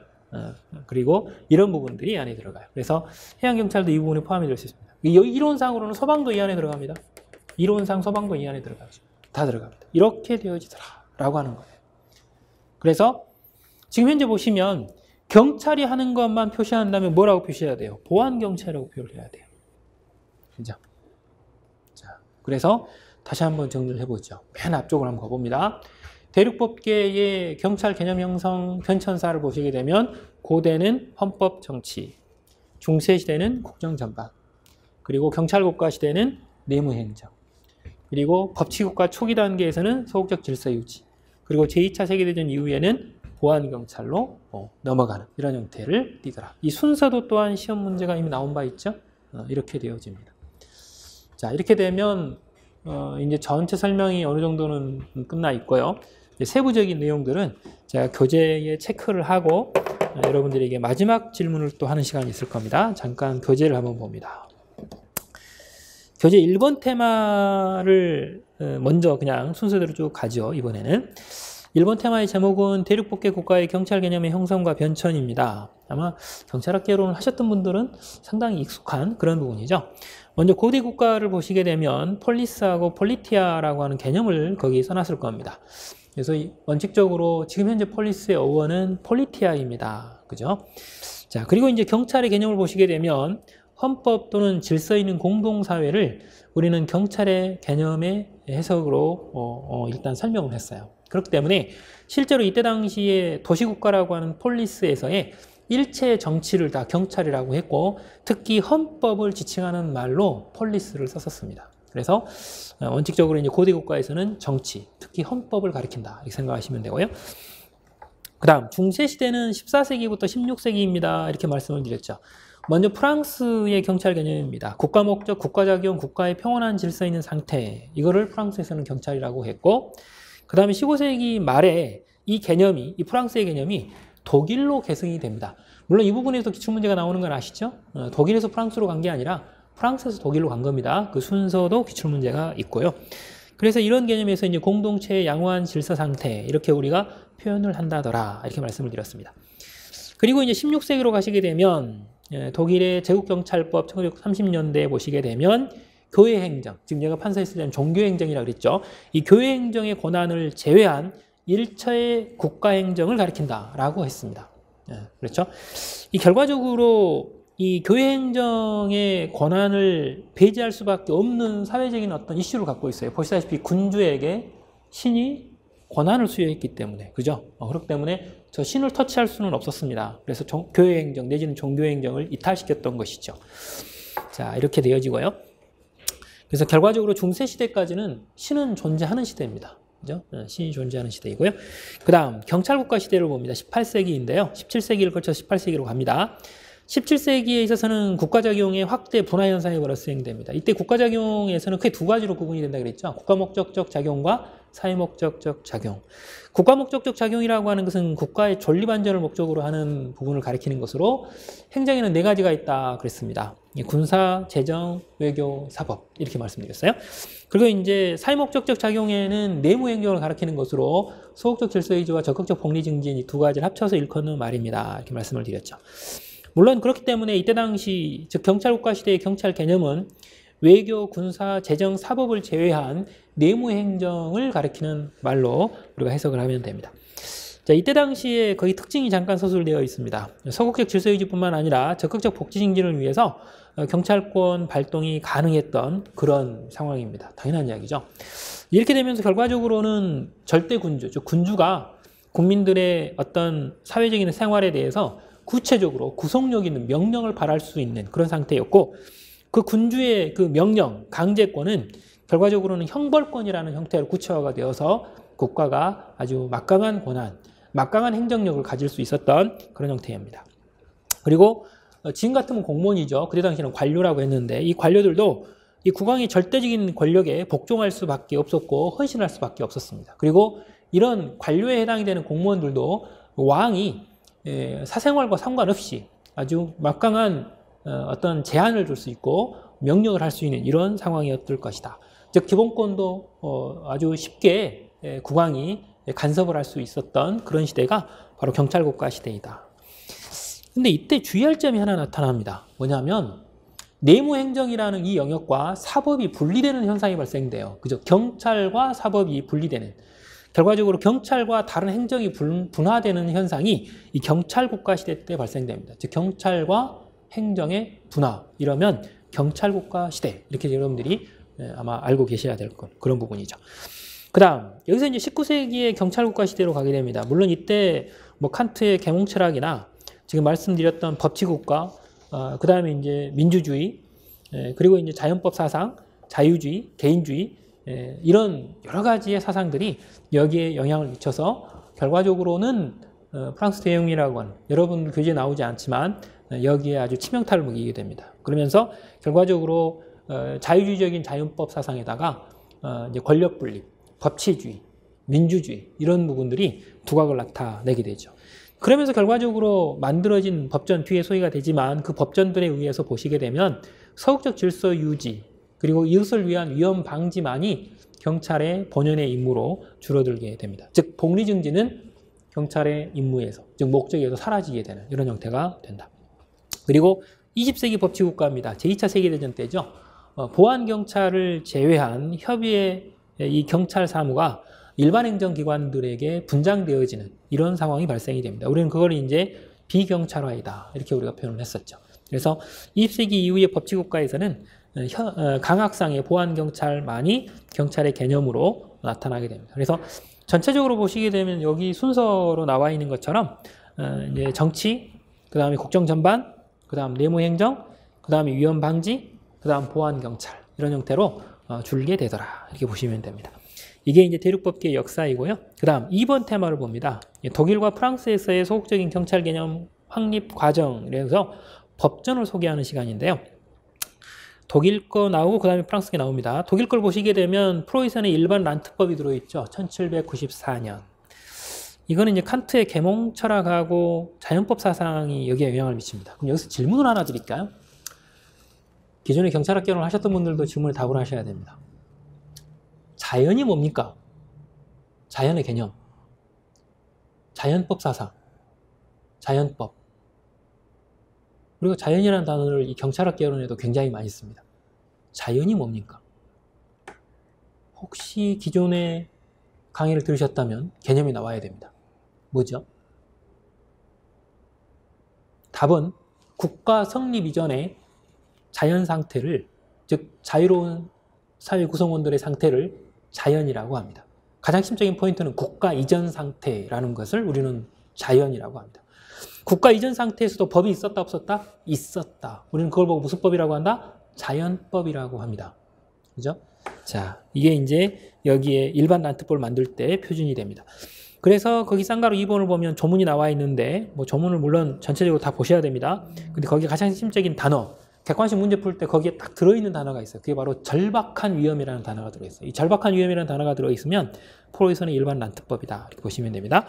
그리고 이런 부분들이 이 안에 들어가요. 그래서 해양경찰도 이 부분에 포함이 될 수 있습니다. 이론상으로는 소방도 이 안에 들어갑니다. 이론상 소방도 이 안에 들어가죠. 다 들어갑니다. 이렇게 되어지더라라고 하는 거예요. 그래서 지금 현재 보시면 경찰이 하는 것만 표시한다면 뭐라고 표시해야 돼요? 보안경찰이라고 표현을 해야 돼요. 그죠? 자, 그래서 다시 한번 정리를 해보죠. 맨 앞쪽으로 한번 가봅니다. 대륙법계의 경찰 개념 형성 편천사를 보시게 되면 고대는 헌법 정치, 중세시대는 국정 전반, 그리고 경찰국가 시대는 내무행정, 그리고 법치국가 초기 단계에서는 소극적 질서 유지, 그리고 제2차 세계대전 이후에는 보안경찰로 넘어가는 이런 형태를 띠더라. 이 순서도 또한 시험 문제가 이미 나온 바 있죠. 이렇게 되어집니다. 자, 이렇게 되면 이제 전체 설명이 어느 정도는 끝나 있고요. 세부적인 내용들은 제가 교재에 체크를 하고 여러분들에게 마지막 질문을 또 하는 시간이 있을 겁니다. 잠깐 교재를 한번 봅니다. 교재 1번 테마를 먼저 그냥 순서대로 쭉 가죠. 이번에는 1번 테마의 제목은 대륙법계 국가의 경찰 개념의 형성과 변천입니다. 아마 경찰학개론을 하셨던 분들은 상당히 익숙한 그런 부분이죠. 먼저 고대 국가를 보시게 되면 폴리스하고 폴리티아라고 하는 개념을 거기 써놨을 겁니다. 그래서 원칙적으로 지금 현재 폴리스의 어원은 폴리티아입니다. 그죠? 자, 그리고 이제 경찰의 개념을 보시게 되면 헌법 또는 질서 있는 공동사회를 우리는 경찰의 개념의 해석으로 일단 설명을 했어요. 그렇기 때문에 실제로 이때 당시에 도시국가라고 하는 폴리스에서의 일체 정치를 다 경찰이라고 했고 특히 헌법을 지칭하는 말로 폴리스를 썼었습니다. 그래서 원칙적으로 이제 고대 국가에서는 정치, 특히 헌법을 가리킨다 이렇게 생각하시면 되고요. 그 다음 중세시대는 14세기부터 16세기입니다. 이렇게 말씀을 드렸죠. 먼저 프랑스의 경찰 개념입니다. 국가 목적, 국가 작용, 국가의 평온한 질서 있는 상태 이거를 프랑스에서는 경찰이라고 했고 그 다음에 15세기 말에 이 프랑스의 개념이 독일로 계승이 됩니다. 물론 이 부분에서 기출문제가 나오는 건 아시죠? 독일에서 프랑스로 간 게 아니라 프랑스에서 독일로 간 겁니다. 그 순서도 기출문제가 있고요. 그래서 이런 개념에서 이제 공동체의 양호한 질서 상태 이렇게 우리가 표현을 한다더라 이렇게 말씀을 드렸습니다. 그리고 이제 16세기로 가시게 되면 독일의 제국경찰법 1930년대에 보시게 되면 교회행정, 지금 제가 판사했을 때는 종교행정이라고 그랬죠. 이 교회행정의 권한을 제외한 일처의 국가행정을 가리킨다라고 했습니다. 그렇죠? 이 결과적으로 이 교회행정의 권한을 배제할 수밖에 없는 사회적인 어떤 이슈를 갖고 있어요. 보시다시피 군주에게 신이 권한을 수여했기 때문에, 그죠? 그렇기 때문에 저 신을 터치할 수는 없었습니다. 그래서 교회행정 내지는 종교행정을 이탈시켰던 것이죠. 자, 이렇게 되어지고요. 그래서 결과적으로 중세시대까지는 신은 존재하는 시대입니다. 그죠? 신이 존재하는 시대이고요. 그 다음 경찰국가 시대를 봅니다. 18세기인데요. 17세기를 거쳐서 18세기로 갑니다. 17세기에 있어서는 국가작용의 확대 분화 현상이 바로 수행됩니다. 이때 국가작용에서는 크게 두 가지로 구분이 된다 그랬죠. 국가목적적 작용과 사회목적적 작용. 국가목적적 작용이라고 하는 것은 국가의 존립안전을 목적으로 하는 부분을 가리키는 것으로 행정에는 네 가지가 있다 그랬습니다. 군사, 재정, 외교, 사법 이렇게 말씀드렸어요. 그리고 이제 사회목적적 작용에는 내무행정을 가리키는 것으로 소극적 질서유지와 적극적 복리 증진 이 두 가지를 합쳐서 일컫는 말입니다. 이렇게 말씀을 드렸죠. 물론 그렇기 때문에 이때 당시 즉 경찰국가 시대의 경찰 개념은 외교, 군사, 재정, 사법을 제외한 내무행정을 가리키는 말로 우리가 해석을 하면 됩니다. 자, 이때 당시에 거의 특징이 잠깐 서술되어 있습니다. 서극적 질서유지뿐만 아니라 적극적 복지 증진을 위해서 경찰권 발동이 가능했던 그런 상황입니다. 당연한 이야기죠. 이렇게 되면서 결과적으로는 절대 군주, 즉 군주가 국민들의 어떤 사회적인 생활에 대해서 구체적으로 구속력 있는 명령을 발할 수 있는 그런 상태였고 그 군주의 그 명령, 강제권은 결과적으로는 형벌권이라는 형태로 구체화가 되어서 국가가 아주 막강한 권한, 막강한 행정력을 가질 수 있었던 그런 형태입니다. 그리고 지금 같으면 공무원이죠. 그때 당시에는 관료라고 했는데 이 관료들도 이 국왕의 절대적인 권력에 복종할 수밖에 없었고 헌신할 수밖에 없었습니다. 그리고 이런 관료에 해당이 되는 공무원들도 왕이 사생활과 상관없이 아주 막강한 어떤 제한을 줄 수 있고 명령을 할 수 있는 이런 상황이었을 것이다. 즉 기본권도 아주 쉽게 국왕이 간섭을 할 수 있었던 그런 시대가 바로 경찰국가 시대이다. 근데 이때 주의할 점이 하나 나타납니다. 뭐냐면 내무행정이라는 이 영역과 사법이 분리되는 현상이 발생돼요. 그죠? 경찰과 사법이 분리되는. 결과적으로 경찰과 다른 행정이 분화되는 현상이 이 경찰국가 시대 때 발생됩니다. 즉 경찰과 행정의 분화, 이러면 경찰국가 시대, 이렇게 여러분들이 아마 알고 계셔야 될 그런 부분이죠. 그 다음 여기서 이제 19세기의 경찰국가 시대로 가게 됩니다. 물론 이때 뭐 칸트의 계몽 철학이나 지금 말씀드렸던 법치국가, 그 다음에 이제 민주주의, 그리고 이제 자연법 사상, 자유주의, 개인주의, 이런 여러 가지의 사상들이 여기에 영향을 미쳐서 결과적으로는 프랑스 대혁명이라고 하는, 여러분 교재에 나오지 않지만 여기에 아주 치명타를 먹이게 됩니다. 그러면서 결과적으로 자유주의적인 자연법 사상에다가 이제 권력 분립, 법치주의, 민주주의 이런 부분들이 두각을 나타내게 되죠. 그러면서 결과적으로 만들어진 법전, 뒤에 소개가 되지만 그 법전들에 의해서 보시게 되면 서극적 질서 유지, 그리고 이것을 위한 위험 방지만이 경찰의 본연의 임무로 줄어들게 됩니다. 즉 복리 증진은 경찰의 임무에서, 즉 목적에서 사라지게 되는 이런 형태가 된다. 그리고 20세기 법치국가입니다. 제2차 세계대전 때죠. 보안경찰을 제외한 협의의 이 경찰 사무가 일반 행정기관들에게 분장되어지는 이런 상황이 발생이 됩니다. 우리는 그걸 이제 비경찰화이다, 이렇게 우리가 표현을 했었죠. 그래서 20세기 이후의 법치국가에서는 강학상의 보안경찰만이 경찰의 개념으로 나타나게 됩니다. 그래서 전체적으로 보시게 되면 여기 순서로 나와 있는 것처럼 이제 정치, 그 다음에 국정 전반, 그 다음 내무행정, 그 다음에 위험 방지, 그 다음 보안경찰, 이런 형태로 줄게 되더라, 이렇게 보시면 됩니다. 이게 이제 대륙법계의 역사이고요. 그 다음 2번 테마를 봅니다. 독일과 프랑스에서의 소극적인 경찰 개념 확립 과정, 그래서 법전을 소개하는 시간인데요. 독일 거 나오고 그 다음에 프랑스 게 나옵니다. 독일 걸 보시게 되면 프로이센의 일반 란트법이 들어있죠. 1794년. 이거는 이제 칸트의 계몽 철학하고 자연법 사상이 여기에 영향을 미칩니다. 그럼 여기서 질문을 하나 드릴까요? 기존에 경찰학개론을 하셨던 분들도 질문을 답을 하셔야 됩니다. 자연이 뭡니까? 자연의 개념, 자연법 사상, 자연법. 그리고 자연이라는 단어를 이 경찰학개론에도 굉장히 많이 씁니다. 자연이 뭡니까? 혹시 기존에 강의를 들으셨다면 개념이 나와야 됩니다. 뭐죠? 답은 국가 성립 이전의 자연 상태를, 즉 자유로운 사회 구성원들의 상태를 자연이라고 합니다. 가장 심적인 포인트는 국가 이전 상태라는 것을 우리는 자연이라고 합니다. 국가 이전 상태에서도 법이 있었다 없었다? 있었다. 우리는 그걸 보고 무슨 법이라고 한다? 자연법이라고 합니다. 그죠? 자, 이게 이제 여기에 일반 란트법을 만들 때 표준이 됩니다. 그래서 거기 쌍가루 2번을 보면 조문이 나와 있는데 뭐 조문을 물론 전체적으로 다 보셔야 됩니다. 근데 거기 가장 핵심적인 단어, 객관식 문제 풀 때 거기에 딱 들어있는 단어가 있어요. 그게 바로 절박한 위험이라는 단어가 들어있어요. 이 절박한 위험이라는 단어가 들어있으면 프로이선의 일반 난특법이다 이렇게 보시면 됩니다.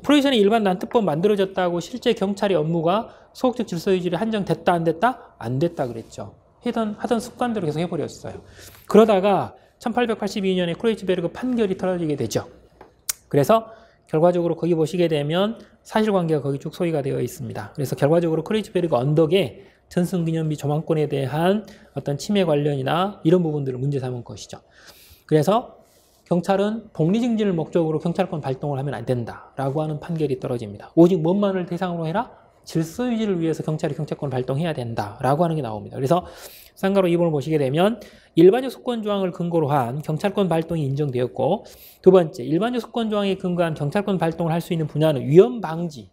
프로이선의 일반 난특법 만들어졌다고 실제 경찰의 업무가 소극적 질서 유지를 한정됐다 안 됐다? 안 됐다 그랬죠. 하던 습관대로 계속 해버렸어요. 그러다가 1882년에 크로이츠베르그 판결이 떨어지게 되죠. 그래서 결과적으로 거기 보시게 되면 사실관계가 거기 쭉 소개가 되어 있습니다. 그래서 결과적으로 크로이츠베르그 언덕에 전승기념비 조망권에 대한 어떤 침해 관련이나 이런 부분들을 문제 삼은 것이죠. 그래서 경찰은 복리증진을 목적으로 경찰권 발동을 하면 안 된다라고 하는 판결이 떨어집니다. 오직 뭔만을 대상으로 해라? 질서 유지를 위해서 경찰이 경찰권을 발동해야 된다라고 하는 게 나옵니다. 그래서 쌍가루 2번을 보시게 되면 일반적 소권 조항을 근거로 한 경찰권 발동이 인정되었고, 두 번째, 일반적 소권 조항에 근거한 경찰권 발동을 할 수 있는 분야는 위험 방지,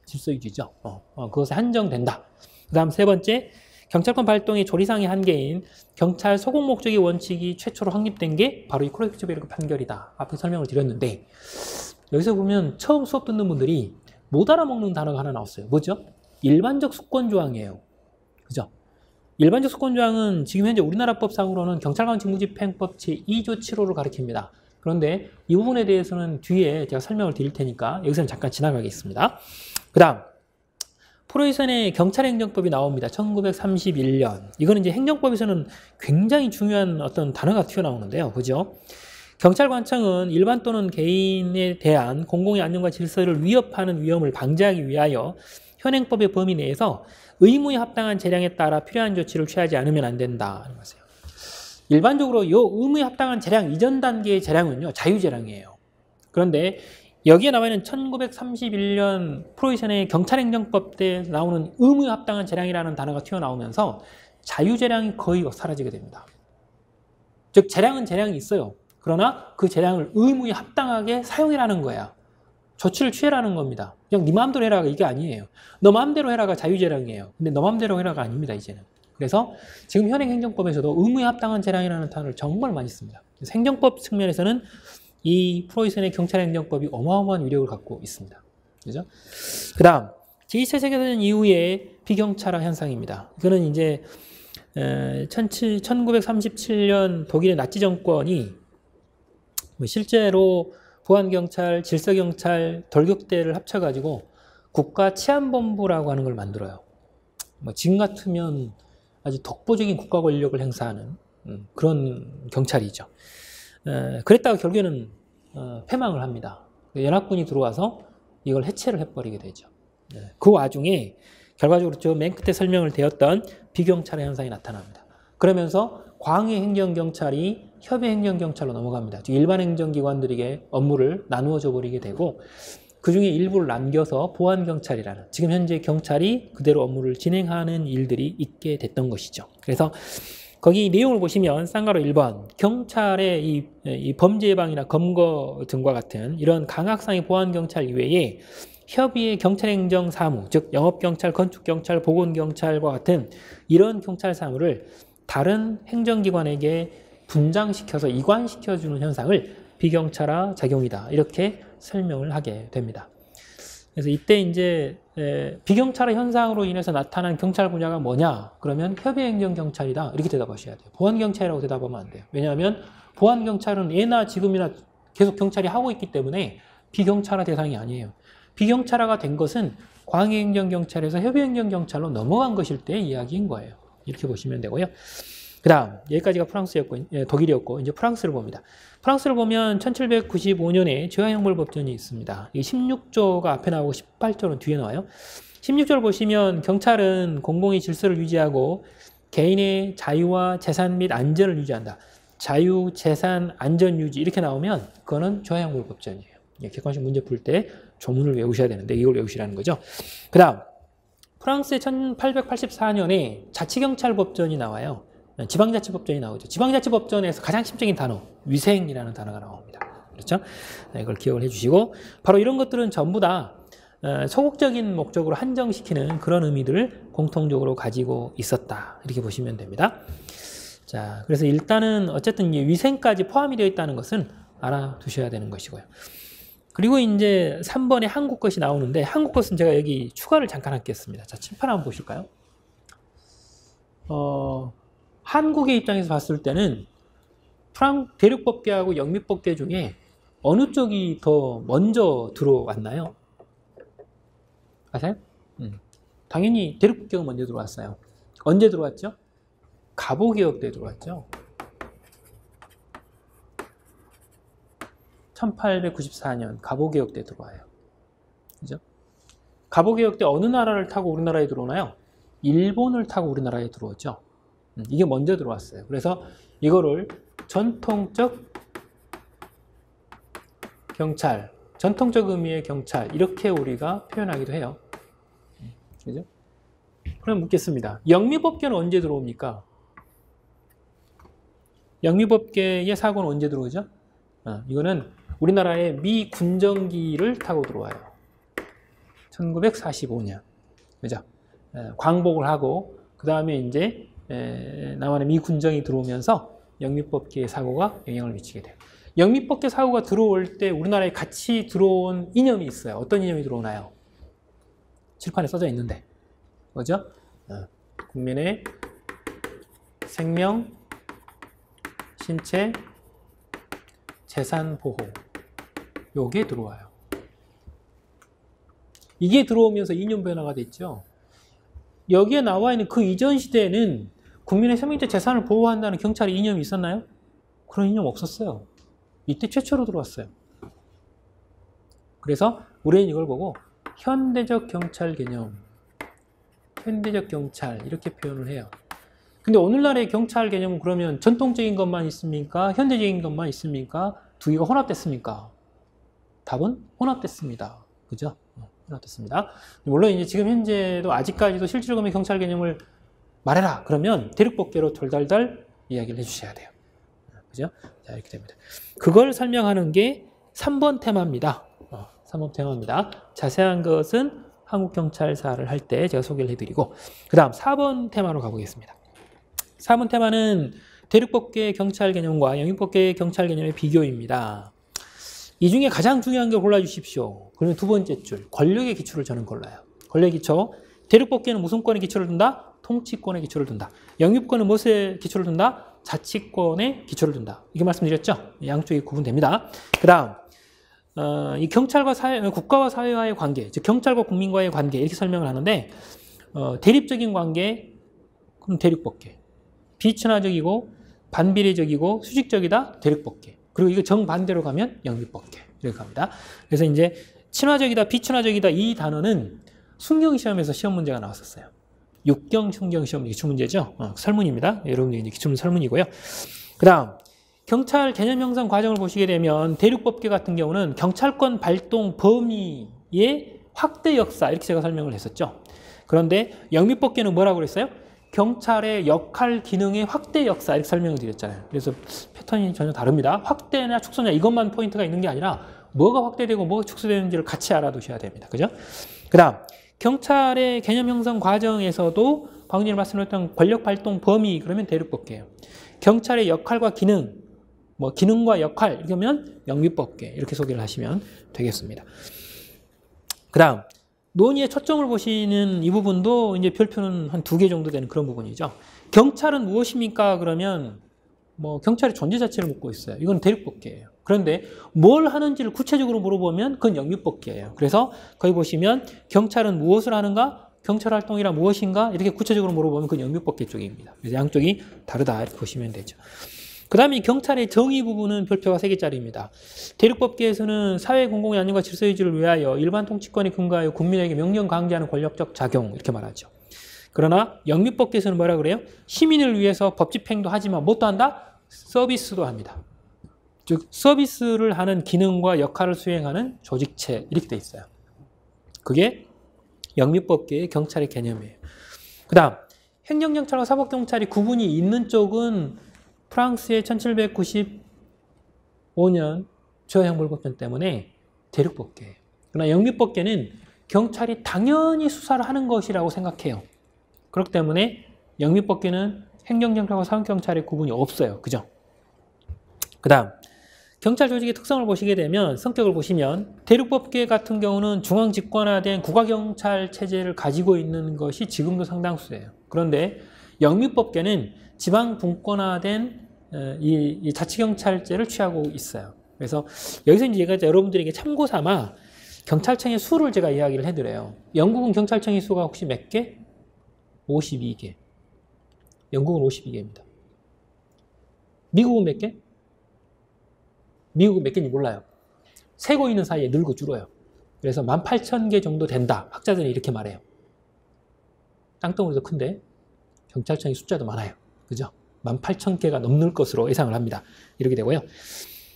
질서 유지죠. 그것에 한정된다. 그 다음 세 번째, 경찰권 발동의 조리상의 한계인 경찰 소공 목적의 원칙이 최초로 확립된 게 바로 이 크로이츠베르그 판결이다. 앞에 설명을 드렸는데, 여기서 보면 처음 수업 듣는 분들이 못 알아먹는 단어가 하나 나왔어요. 뭐죠? 일반적 수권 조항이에요. 그죠? 일반적 수권 조항은 지금 현재 우리나라 법상으로는 경찰관 직무집행법 제2조 7호를 가리킵니다. 그런데 이 부분에 대해서는 뒤에 제가 설명을 드릴 테니까 여기서는 잠깐 지나가겠습니다. 그 다음 프로이선의 경찰행정법이 나옵니다. 1931년. 이거는 이제 행정법에서는 굉장히 중요한 어떤 단어가 튀어나오는데요. 그죠? 경찰관청은 일반 또는 개인에 대한 공공의 안녕과 질서를 위협하는 위험을 방지하기 위하여 현행법의 범위 내에서 의무에 합당한 재량에 따라 필요한 조치를 취하지 않으면 안 된다. 일반적으로 이 의무에 합당한 재량 이전 단계의 재량은요, 자유재량이에요. 그런데 여기에 나와 있는 1931년 프로이선의 경찰행정법 때 나오는 의무에 합당한 재량이라는 단어가 튀어나오면서 자유재량이 거의 사라지게 됩니다. 즉 재량은 재량이 있어요. 그러나 그 재량을 의무에 합당하게 사용해라는 거야. 조치를 취해라는 겁니다. 그냥 네 마음대로 해라가 이게 아니에요. 너 마음대로 해라가 자유재량이에요. 근데 너 마음대로 해라가 아닙니다, 이제는. 그래서 지금 현행 행정법에서도 의무에 합당한 재량이라는 단어를 정말 많이 씁니다. 그래서 행정법 측면에서는 이 프로이선의 경찰행정법이 어마어마한 위력을 갖고 있습니다. 그죠? 그 다음, 제2차 세계대전 이후의 비경찰화 현상입니다. 이거는 이제 1937년 독일의 나치 정권이 실제로 보안경찰, 질서경찰, 돌격대를 합쳐가지고 국가치안본부라고 하는 걸 만들어요. 지금 같으면 아주 독보적인 국가 권력을 행사하는 그런 경찰이죠. 그랬다가 결국에는 패망을 합니다. 연합군이 들어와서 이걸 해체를 해버리게 되죠. 그 와중에 결과적으로 저 맨 끝에 설명을 드렸던 비경찰의 현상이 나타납니다. 그러면서 광해 행정경찰이 협의 행정경찰로 넘어갑니다. 일반 행정기관들에게 업무를 나누어져 버리게 되고 그 중에 일부를 남겨서 보안경찰이라는 지금 현재 경찰이 그대로 업무를 진행하는 일들이 있게 됐던 것이죠. 그래서 거기 내용을 보시면 쌍가루 1번 경찰의 이 범죄 예방이나 검거 등과 같은 이런 강학상의 보안경찰 이외에 협의의 경찰행정 사무, 즉 영업경찰, 건축경찰, 보건경찰과 같은 이런 경찰 사무를 다른 행정기관에게 분장시켜서 이관시켜주는 현상을 비경찰화 작용이다. 이렇게 설명을 하게 됩니다. 그래서 이때 이제 비경찰화 현상으로 인해서 나타난 경찰 분야가 뭐냐? 그러면 협의행정경찰이다. 이렇게 대답하셔야 돼요. 보안경찰이라고 대답하면 안 돼요. 왜냐하면 보안경찰은 예나 지금이나 계속 경찰이 하고 있기 때문에 비경찰화 대상이 아니에요. 비경찰화가 된 것은 광해행정경찰에서 협의행정경찰로 넘어간 것일 때의 이야기인 거예요. 이렇게 보시면 되고요. 그 다음 여기까지가 프랑스였고 독일이었고 이제 프랑스를 봅니다. 프랑스를 보면 1795년에 재화형벌법전이 있습니다. 이 16조가 앞에 나오고 18조는 뒤에 나와요. 16조를 보시면 경찰은 공공의 질서를 유지하고 개인의 자유와 재산 및 안전을 유지한다. 자유, 재산, 안전 유지 이렇게 나오면 그거는 재화형벌법전이에요. 객관식 문제 풀 때 조문을 외우셔야 되는데 이걸 외우시라는 거죠. 그 다음 프랑스의 1884년에 자치경찰법전이 나와요. 지방자치법전이 나오죠. 지방자치법전에서 가장 핵심적인 단어, 위생이라는 단어가 나옵니다. 그렇죠? 이걸 기억을 해주시고 바로 이런 것들은 전부 다 소극적인 목적으로 한정시키는 그런 의미들을 공통적으로 가지고 있었다. 이렇게 보시면 됩니다. 자, 그래서 일단은 어쨌든 위생까지 포함이 되어 있다는 것은 알아두셔야 되는 것이고요. 그리고 이제 3번에 한국 것이 나오는데 한국 것은 제가 여기 추가를 잠깐 하겠습니다. 자, 칠판 한번 보실까요? 한국의 입장에서 봤을 때는 대륙법계하고 영미법계 중에 어느 쪽이 더 먼저 들어왔나요? 아세요? 당연히 대륙법계가 먼저 들어왔어요. 언제 들어왔죠? 갑오개혁 때 들어왔죠. 1894년 갑오개혁 때 들어와요. 그죠? 갑오개혁 때 어느 나라를 타고 우리나라에 들어오나요? 일본을 타고 우리나라에 들어오죠. 이게 먼저 들어왔어요. 그래서 이거를 전통적 경찰, 전통적 의미의 경찰 이렇게 우리가 표현하기도 해요. 그죠? 그럼 묻겠습니다. 영미법계는 언제 들어옵니까? 영미법계의 사고는 언제 들어오죠? 이거는 우리나라에 미 군정기를 타고 들어와요. 1945년. 그죠? 광복을 하고, 그 다음에 이제, 남한의 미 군정이 들어오면서 영미법계의 사고가 영향을 미치게 돼요. 영미법계 사고가 들어올 때 우리나라에 같이 들어온 이념이 있어요. 어떤 이념이 들어오나요? 칠판에 써져 있는데. 뭐죠? 국민의 생명, 신체, 재산 보호. 요게 들어와요. 이게 들어오면서 이념 변화가 됐죠. 여기에 나와 있는 그 이전 시대에는 국민의 생명체 재산을 보호한다는 경찰의 이념이 있었나요? 그런 이념 없었어요. 이때 최초로 들어왔어요. 그래서 우리는 이걸 보고 현대적 경찰 개념, 현대적 경찰 이렇게 표현을 해요. 근데 오늘날의 경찰 개념은 그러면 전통적인 것만 있습니까? 현대적인 것만 있습니까? 두 개가 혼합됐습니까? 답은 혼합됐습니다. 그죠? 혼합됐습니다. 물론 이제 지금 현재도 아직까지도 실질적인 경찰 개념을 말해라. 그러면 대륙법계로 덜덜덜 이야기를 해주셔야 돼요. 그죠? 자, 이렇게 됩니다. 그걸 설명하는 게 3번 테마입니다. 3번 테마입니다. 자세한 것은 한국경찰사를 할 때 제가 소개를 해드리고, 그 다음 4번 테마로 가보겠습니다. 4번 테마는 대륙법계 경찰 개념과 영미법계 경찰 개념의 비교입니다. 이 중에 가장 중요한 걸 골라주십시오. 그러면 두 번째 줄, 권력의 기초를 저는 골라요. 권력의 기초. 대륙법계는 무슨 권의 기초를 둔다? 통치권의 기초를 둔다. 영미법계는 무엇의 기초를 둔다? 자치권의 기초를 둔다. 이게 말씀드렸죠? 양쪽이 구분됩니다. 그 다음, 이 경찰과 국가와 사회와의 관계, 즉 경찰과 국민과의 관계 이렇게 설명을 하는데, 대립적인 관계, 그럼 대륙법계. 비친화적이고 반비례적이고 수직적이다 대륙법계. 그리고 이거 정반대로 가면 영미법계 이렇게 갑니다. 그래서 이제 친화적이다 비친화적이다 이 단어는 순경시험에서 시험 문제가 나왔었어요. 6경 순경시험 기출문제죠. 설문입니다. 여러분들 이제 기출문 설문이고요. 그 다음 경찰 개념 형성 과정을 보시게 되면 대륙법계 같은 경우는 경찰권 발동 범위의 확대 역사 이렇게 제가 설명을 했었죠. 그런데 영미법계는 뭐라고 그랬어요? 경찰의 역할 기능의 확대 역사 이렇게 설명을 드렸잖아요. 그래서 패턴이 전혀 다릅니다. 확대냐 축소냐 이것만 포인트가 있는 게 아니라 뭐가 확대되고 뭐가 축소되는지를 같이 알아두셔야 됩니다. 그죠? 그 다음 경찰의 개념 형성 과정에서도 방금 전에 말씀드렸던 권력 발동 범위 그러면 대륙법계예요. 경찰의 역할과 기능 뭐 기능과 역할 이렇게 하면 영미법계 이렇게 소개를 하시면 되겠습니다. 그 다음 논의의 초점을 보시는 이 부분도 이제 별표는 한 2개 정도 되는 그런 부분이죠. 경찰은 무엇입니까? 그러면 뭐 경찰의 존재 자체를 묻고 있어요. 이건 대륙법계예요. 그런데 뭘 하는지를 구체적으로 물어보면 그건 영미법계예요. 그래서 거기 보시면 경찰은 무엇을 하는가? 경찰 활동이란 무엇인가? 이렇게 구체적으로 물어보면 그건 영미법계 쪽입니다. 그래서 양쪽이 다르다 이렇게 보시면 되죠. 그 다음에 경찰의 정의 부분은 별표가 3개짜리입니다. 대륙법계에서는 사회 공공의 안녕과 질서 유지를 위하여 일반 통치권에 근거하여 국민에게 명령 강제하는 권력적 작용 이렇게 말하죠. 그러나 영미법계에서는 뭐라 그래요? 시민을 위해서 법 집행도 하지만 뭣도 한다? 서비스도 합니다. 즉 서비스를 하는 기능과 역할을 수행하는 조직체 이렇게 돼 있어요. 그게 영미법계의 경찰의 개념이에요. 그 다음 행정경찰과 사법경찰이 구분이 있는 쪽은 프랑스의 1795년 저항불법전 때문에 대륙법계예요. 그러나 영미법계는 경찰이 당연히 수사를 하는 것이라고 생각해요. 그렇기 때문에 영미법계는 행정경찰과 사법경찰의 구분이 없어요. 그죠? 그 다음 경찰 조직의 특성을 보시게 되면 성격을 보시면 대륙법계 같은 경우는 중앙 집권화된 국가경찰 체제를 가지고 있는 것이 지금도 상당수예요. 그런데 영미법계는 지방 분권화된 이 자치경찰제를 취하고 있어요. 그래서 여기서 이제 제가 여러분들에게 참고 삼아 경찰청의 수를 제가 이야기를 해드려요. 영국은 경찰청의 수가 혹시 몇 개? 52개. 영국은 52개입니다. 미국은 몇 개? 미국은 몇 개인지 몰라요. 세고 있는 사이에 늘고 줄어요. 그래서 18,000개 정도 된다. 학자들이 이렇게 말해요. 땅덩어리도 큰데 경찰청의 숫자도 많아요. 그죠? 18,000개가 넘는 것으로 예상을 합니다. 이렇게 되고요.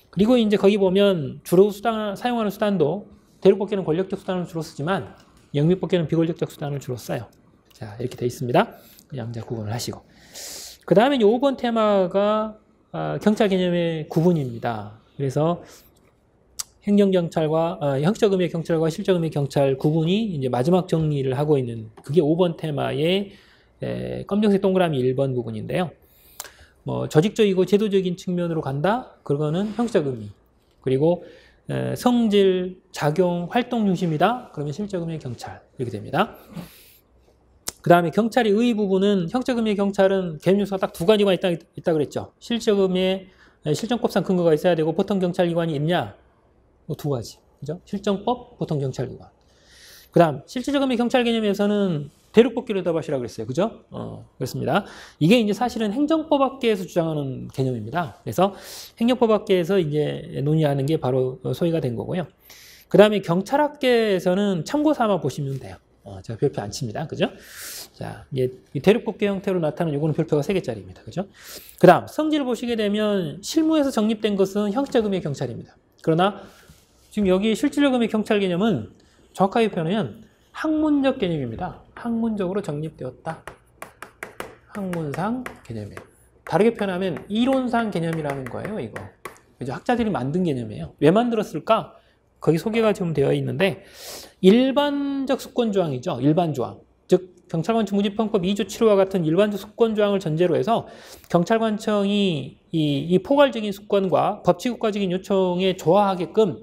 그리고 이제 거기 보면 주로 사용하는 수단도 대륙법계는 권력적 수단을 주로 쓰지만 영미법계는 비권력적 수단을 주로 써요. 자, 이렇게 돼 있습니다. 양자 구분을 하시고. 그 다음에 5번 테마가 경찰 개념의 구분입니다. 그래서 행정경찰과 형식적 의미의 경찰과 실적 의미의 경찰 구분이 이제 마지막 정리를 하고 있는 그게 5번 테마의 검정색 동그라미 1번 부분인데요. 뭐 조직적이고 제도적인 측면으로 간다. 그거는 형식적 의미. 그리고 성질, 작용, 활동 중심이다. 그러면 실적 의미의 경찰 이렇게 됩니다. 그 다음에 경찰의 의 부분은 형식 의미의 경찰은 개념 요소가 딱 두 가지만 있다 그랬죠. 실적 의미의 실정법상 근거가 있어야 되고 보통 경찰기관이 있냐? 뭐 두 가지. 그죠? 실정법, 보통 경찰기관. 그 다음 실질적 의미의 경찰 개념에서는 대륙법계를 더하시라고 그랬어요. 그죠? 그렇습니다. 이게 이제 사실은 행정법학계에서 주장하는 개념입니다. 그래서 행정법학계에서 이제 논의하는 게 바로 소위가 된 거고요. 그 다음에 경찰학계에서는 참고 삼아 보시면 돼요. 제가 별표 안 칩니다. 그죠? 자, 이 대륙법계 형태로 나타나는 요거는 별표가 3개짜리입니다. 그죠? 그 다음, 성질을 보시게 되면 실무에서 정립된 것은 형식적 의미의 경찰입니다. 그러나 지금 여기 실질적 의미의 경찰 개념은 정확하게 표현하면 학문적 개념입니다. 학문적으로 정립되었다. 학문상 개념이에요. 다르게 표현하면 이론상 개념이라는 거예요, 이거. 그죠? 학자들이 만든 개념이에요. 왜 만들었을까? 거기 소개가 좀 되어 있는데 일반적 수권조항이죠. 일반조항. 즉 경찰관청 무집행법 2조 7호와 같은 일반적 수권조항을 전제로 해서 경찰관청이 이 포괄적인 수권과 법치국가적인 요청에 조화하게끔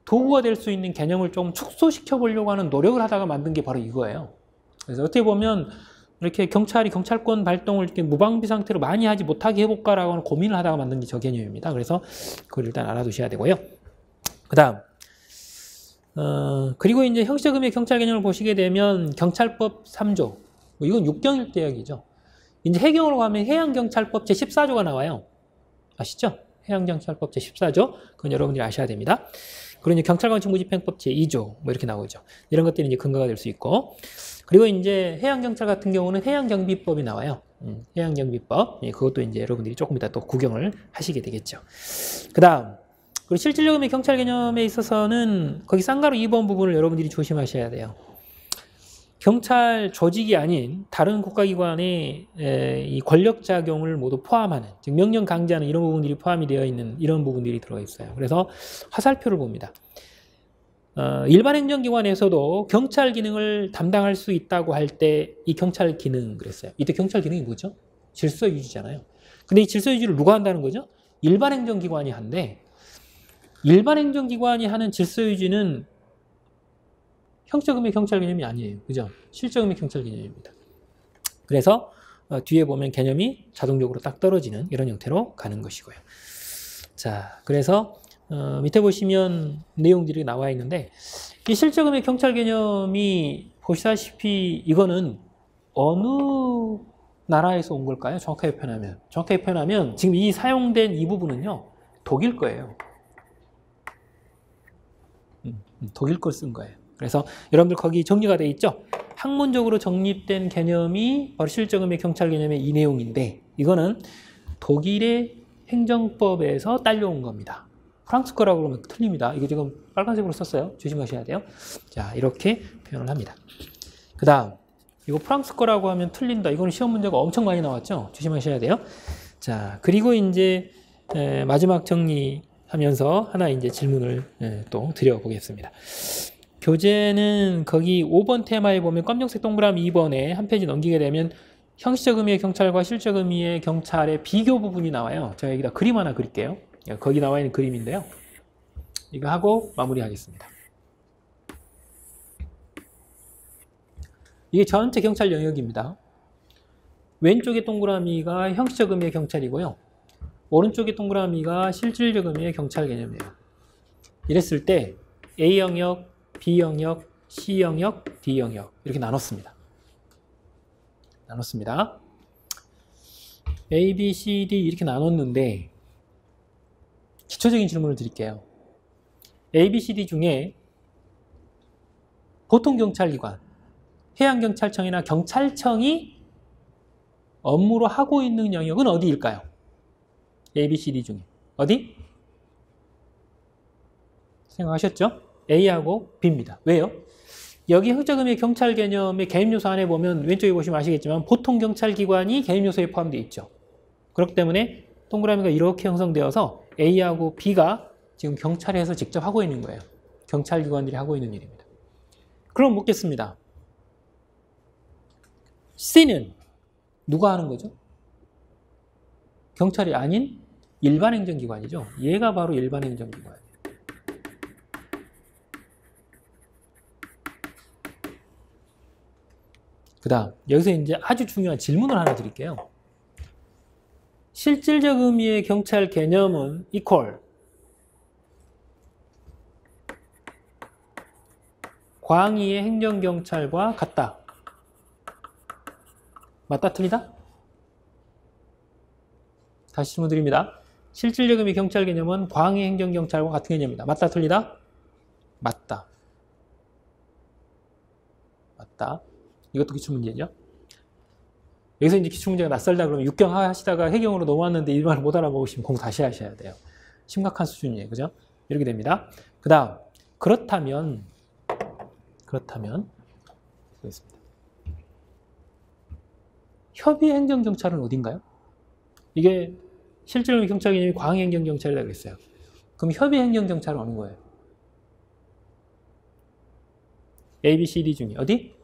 도구가 될 수 있는 개념을 좀 축소시켜 보려고 하는 노력을 하다가 만든 게 바로 이거예요. 그래서 어떻게 보면 이렇게 경찰이 경찰권 발동을 이렇게 무방비 상태로 많이 하지 못하게 해볼까라고 하는 고민을 하다가 만든 게 저 개념입니다. 그래서 그걸 일단 알아두셔야 되고요. 그 다음 그리고 이제 형식적 의미의 경찰 개념을 보시게 되면 경찰법 3조, 뭐 이건 6경일 대역이죠. 이제 해경으로 가면 해양경찰법 제14조가 나와요. 아시죠? 해양경찰법 제14조. 그건 여러분들이 아셔야 됩니다. 그리고 이제 경찰관청 무집행법 제2조, 뭐 이렇게 나오죠. 이런 것들이 이제 근거가 될 수 있고. 그리고 이제 해양경찰 같은 경우는 해양경비법이 나와요. 해양경비법. 예, 그것도 이제 여러분들이 조금 이따 또 구경을 하시게 되겠죠. 그 다음. 그리고 실질적 의미의 경찰 개념에 있어서는 거기 쌍가루 2번 부분을 여러분들이 조심하셔야 돼요. 경찰 조직이 아닌 다른 국가기관의 이 권력작용을 모두 포함하는, 즉 명령 강제하는 이런 부분들이 포함이 되어 있는 이런 부분들이 들어가 있어요. 그래서 화살표를 봅니다. 일반 행정기관에서도 경찰 기능을 담당할 수 있다고 할 때 이 경찰 기능 그랬어요. 이때 경찰 기능이 뭐죠? 질서 유지잖아요. 근데 이 질서 유지를 누가 한다는 거죠? 일반 행정기관이 한데 일반 행정기관이 하는 질서 유지는 형식 의미의 경찰 개념이 아니에요. 그죠? 실적 의미의 경찰 개념입니다. 그래서 뒤에 보면 개념이 자동적으로 딱 떨어지는 이런 형태로 가는 것이고요. 자, 그래서 밑에 보시면 내용들이 나와 있는데 이 실적 의미의 경찰 개념이 보시다시피 이거는 어느 나라에서 온 걸까요? 정확하게 표현하면 지금 이 사용된 이 부분은요. 독일 거예요. 독일 걸 쓴 거예요. 그래서 여러분들 거기 정리가 돼 있죠? 학문적으로 정립된 개념이 바로 실적 의미의 경찰 개념의 이 내용인데 이거는 독일의 행정법에서 딸려온 겁니다. 프랑스 거라고 그러면 틀립니다. 이거 지금 빨간색으로 썼어요. 조심하셔야 돼요. 자, 이렇게 표현을 합니다. 그 다음 이거 프랑스 거라고 하면 틀린다. 이거는 시험 문제가 엄청 많이 나왔죠? 조심하셔야 돼요. 자, 그리고 이제 마지막 정리하면서 하나 이제 질문을 또 드려보겠습니다. 교재는 거기 5번 테마에 보면 검정색 동그라미 2번에 한 페이지 넘기게 되면 형식적 의미의 경찰과 실적 의미의 경찰의 비교 부분이 나와요. 제가 여기다 그림 하나 그릴게요. 거기 나와 있는 그림인데요. 이거 하고 마무리하겠습니다. 이게 전체 경찰 영역입니다. 왼쪽의 동그라미가 형식적 의미의 경찰이고요. 오른쪽의 동그라미가 실질적 의미의 경찰 개념이에요. 이랬을 때 A 영역, B 영역, C 영역, D 영역 이렇게 나눴습니다. A, B, C, D 이렇게 나눴는데 기초적인 질문을 드릴게요. A, B, C, D 중에 보통 경찰기관, 해양경찰청이나 경찰청이 업무로 하고 있는 영역은 어디일까요? A, B, C, D 중에 어디? 생각하셨죠? A하고 B입니다. 왜요? 여기 형식적 의미의 경찰 개념의 개입 요소 안에 보면 왼쪽에 보시면 아시겠지만 보통 경찰기관이 개입 요소에 포함되어 있죠. 그렇기 때문에 동그라미가 이렇게 형성되어서 A하고 B가 지금 경찰에서 직접 하고 있는 거예요. 경찰기관들이 하고 있는 일입니다. 그럼 묻겠습니다. C는 누가 하는 거죠? 경찰이 아닌 일반 행정기관이죠. 얘가 바로 일반 행정기관이에요. 그 다음 여기서 이제 아주 중요한 질문을 하나 드릴게요. 실질적 의미의 경찰 개념은 equal 광의의 행정경찰과 같다. 맞다 틀리다? 다시 질문 드립니다. 실질적 의미의 경찰 개념은 광의 행정경찰과 같은 개념이다. 맞다 틀리다? 맞다. 이것도 기출문제죠. 여기서 이제 기출문제가 낯설다 그러면 육경 하시다가 해경으로 넘어왔는데 이 말을 못 알아보시면 공부 다시 하셔야 돼요. 심각한 수준이에요. 그죠? 이렇게 됩니다. 그 다음 그렇다면 보겠습니다. 협의행정경찰은 어딘가요? 이게 실제로 경찰 개념이 광의행정경찰이라고 했어요. 그럼 협의행정경찰은 어느 거예요? A, B, C, D 중에 어디?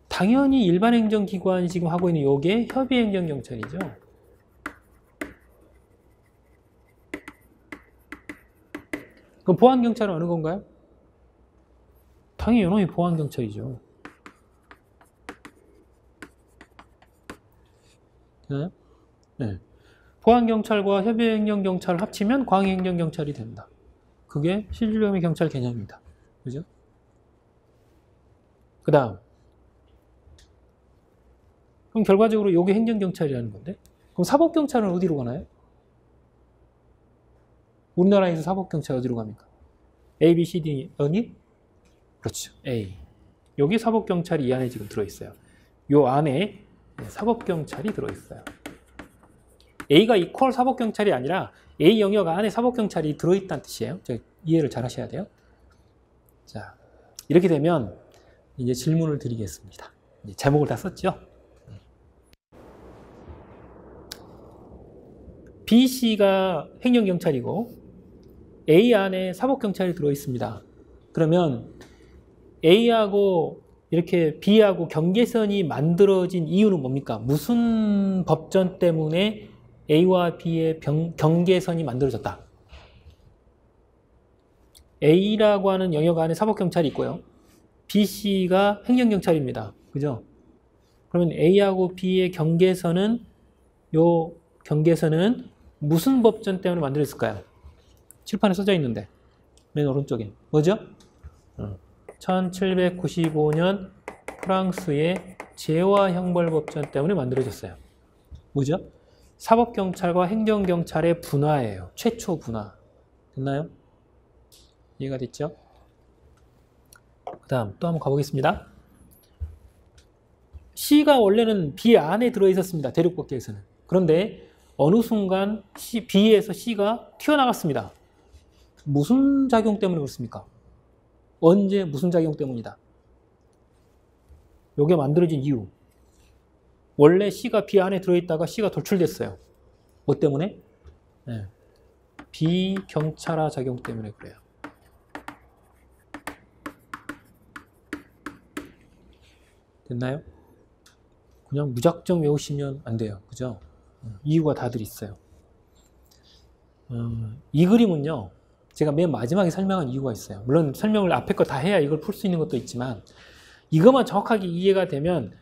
당연히 일반 행정기관이 지금 하고 있는 요게 협의행정경찰이죠. 그럼 보안경찰은 어느 건가요? 당연히 요놈이 보안경찰이죠. 네. 보안경찰과 협의행정경찰을 합치면 광의행정경찰이 된다. 그게 실질적인 경찰 개념입니다. 그죠? 그 다음 그럼 결과적으로 요게 행정경찰이라는 건데 그럼 사법경찰은 어디로 가나요? 우리나라에서 사법경찰 어디로 갑니까? A, B, C, D 어니? 그렇죠. A. 여기 사법경찰이 이 안에 지금 들어있어요. 요 안에 사법경찰이 들어있어요. A가 이퀄 사법경찰이 아니라 A 영역 안에 사법경찰이 들어있다는 뜻이에요. 이해를 잘 하셔야 돼요. 자, 이렇게 되면 이제 질문을 드리겠습니다. 이제 제목을 다 썼죠? B, C가 행정경찰이고 A 안에 사법경찰이 들어있습니다. 그러면 A하고 이렇게 B하고 경계선이 만들어진 이유는 뭡니까? 무슨 법전 때문에 A와 B의 경계선이 만들어졌다? A라고 하는 영역 안에 사법경찰이 있고요. B, C가 행정경찰입니다. 그죠? 그러면 A하고 B의 경계선은 요 경계선은 무슨 법전 때문에 만들어졌을까요? 칠판에 써져 있는데 맨 오른쪽에 뭐죠? 1795년 프랑스의 제와형벌법전 때문에 만들어졌어요. 뭐죠? 사법경찰과 행정경찰의 분화예요. 최초 분화. 됐나요? 이해가 됐죠? 그 다음 또 한번 가보겠습니다. C가 원래는 B 안에 들어있었습니다. 대륙법계에서는. 그런데 어느 순간 B에서 C가 튀어나갔습니다. 무슨 작용 때문에 그렇습니까? 언제 무슨 작용 때문이다? 요게 만들어진 이유. 원래 C가 B 안에 들어있다가 C가 돌출됐어요. 뭐 때문에? 네. 비경찰화 작용 때문에 그래요. 됐나요? 그냥 무작정 외우시면 안 돼요. 그죠? 이유가 다들 있어요. 이 그림은요, 제가 맨 마지막에 설명한 이유가 있어요. 물론 설명을 앞에 거 다 해야 이걸 풀 수 있는 것도 있지만, 이것만 정확하게 이해가 되면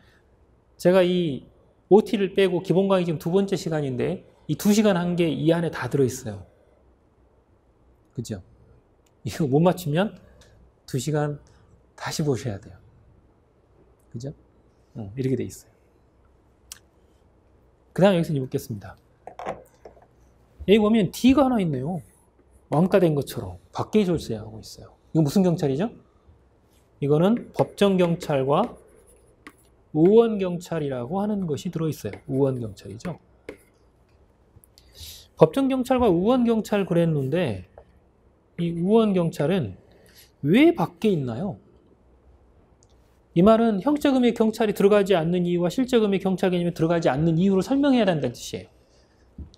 제가 이 OT를 빼고 기본 강의 지금 두 번째 시간인데 이 2시간 한 게 이 안에 다 들어있어요. 그죠? 이거 못 맞추면 2시간 다시 보셔야 돼요. 그죠? 이렇게 돼 있어요. 그 다음 여기서 묻겠습니다. 여기 보면 D가 하나 있네요. 왕따 된 것처럼 밖에 졸세하고 있어요. 이거 무슨 경찰이죠? 이거는 법정경찰과 의원경찰이라고 하는 것이 들어있어요. 의원경찰이죠. 법정경찰과 의원경찰 그랬는데 이 의원경찰은 왜 밖에 있나요? 이 말은 형적 의미의 경찰이 들어가지 않는 이유와 실적 의미의 경찰 개념이 들어가지 않는 이유를 설명해야 된다는 뜻이에요.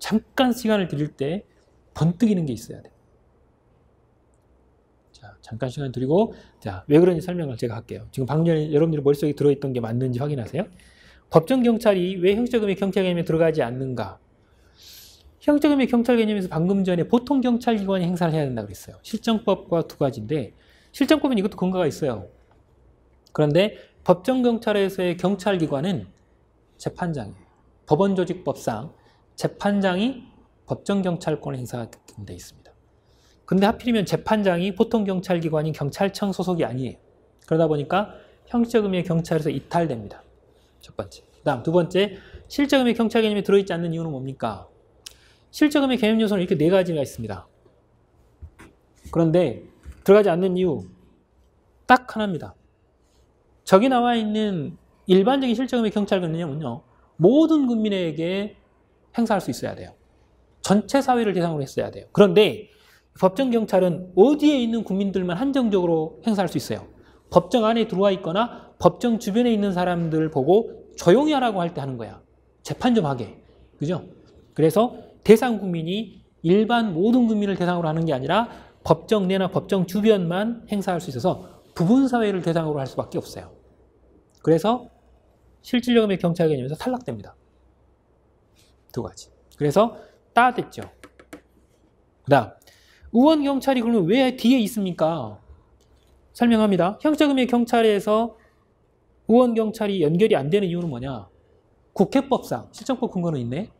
잠깐 시간을 드릴 때 번뜩이는 게 있어야 돼요. 자, 잠깐 시간 드리고, 자, 왜 그런지 설명을 제가 할게요. 지금 방금 전에 여러분들이 머릿속에 들어있던 게 맞는지 확인하세요. 법정경찰이 왜 형적 의미의 경찰 개념에 들어가지 않는가? 형적 의미의 경찰 개념에서 방금 전에 보통 경찰기관이 행사를 해야 된다고 그랬어요. 실정법과 두 가지인데, 실정법은 이것도 근거가 있어요. 그런데 법정경찰에서의 경찰기관은 재판장이에요. 법원조직법상 재판장이 법정경찰권을 행사하게끔 되어 있습니다. 근데 하필이면 재판장이 보통 경찰기관인 경찰청 소속이 아니에요. 그러다 보니까 형적 의미의 경찰에서 이탈됩니다. 첫 번째. 그 다음 두 번째, 실적 의미의 경찰 개념이 들어있지 않는 이유는 뭡니까? 실적 의미의 개념 요소는 이렇게 네 가지가 있습니다. 그런데 들어가지 않는 이유 딱 하나입니다. 저기 나와 있는 일반적인 실적 의미의 경찰 개념은요, 모든 국민에게 행사할 수 있어야 돼요. 전체 사회를 대상으로 했어야 돼요. 그런데 법정경찰은 어디에 있는 국민들만 한정적으로 행사할 수 있어요. 법정 안에 들어와 있거나 법정 주변에 있는 사람들 보고 조용히 하라고 할 때 하는 거야. 재판 좀 하게. 그죠? 그래서 대상 국민이 일반 모든 국민을 대상으로 하는 게 아니라 법정 내나 법정 주변만 행사할 수 있어서 부분 사회를 대상으로 할 수밖에 없어요. 그래서 실질적 의미의 경찰 개념에서 탈락됩니다. 두 가지. 그래서 따됐죠. 그 다음, 의원경찰이 그러면 왜 뒤에 있습니까? 설명합니다. 형적 의미의 경찰에서 의원경찰이 연결이 안 되는 이유는 뭐냐? 국회법상, 실정법 근거는 있네.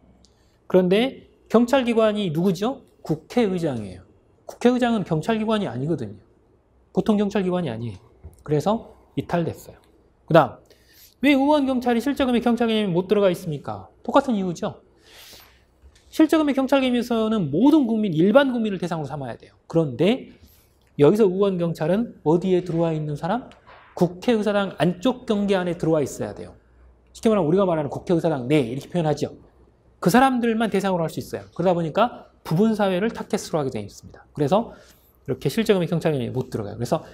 그런데 경찰기관이 누구죠? 국회의장이에요. 국회의장은 경찰기관이 아니거든요. 보통 경찰기관이 아니에요. 그래서 이탈됐어요. 그 다음, 왜 의원경찰이 실적 의미의 경찰 개념에 못 들어가 있습니까? 똑같은 이유죠. 실적 의미의 경찰 개념에서는 모든 국민, 일반 국민을 대상으로 삼아야 돼요. 그런데 여기서 의원경찰은 어디에 들어와 있는 사람? 국회의사당 안쪽 경계 안에 들어와 있어야 돼요. 쉽게 말하면 우리가 말하는 국회의사당 내 이렇게 표현하죠. 그 사람들만 대상으로 할 수 있어요. 그러다 보니까 부분 사회를 타겟으로 하게 되어 있습니다. 그래서 이렇게 실적 의미의 경찰 개념에 못 들어가요. 그래서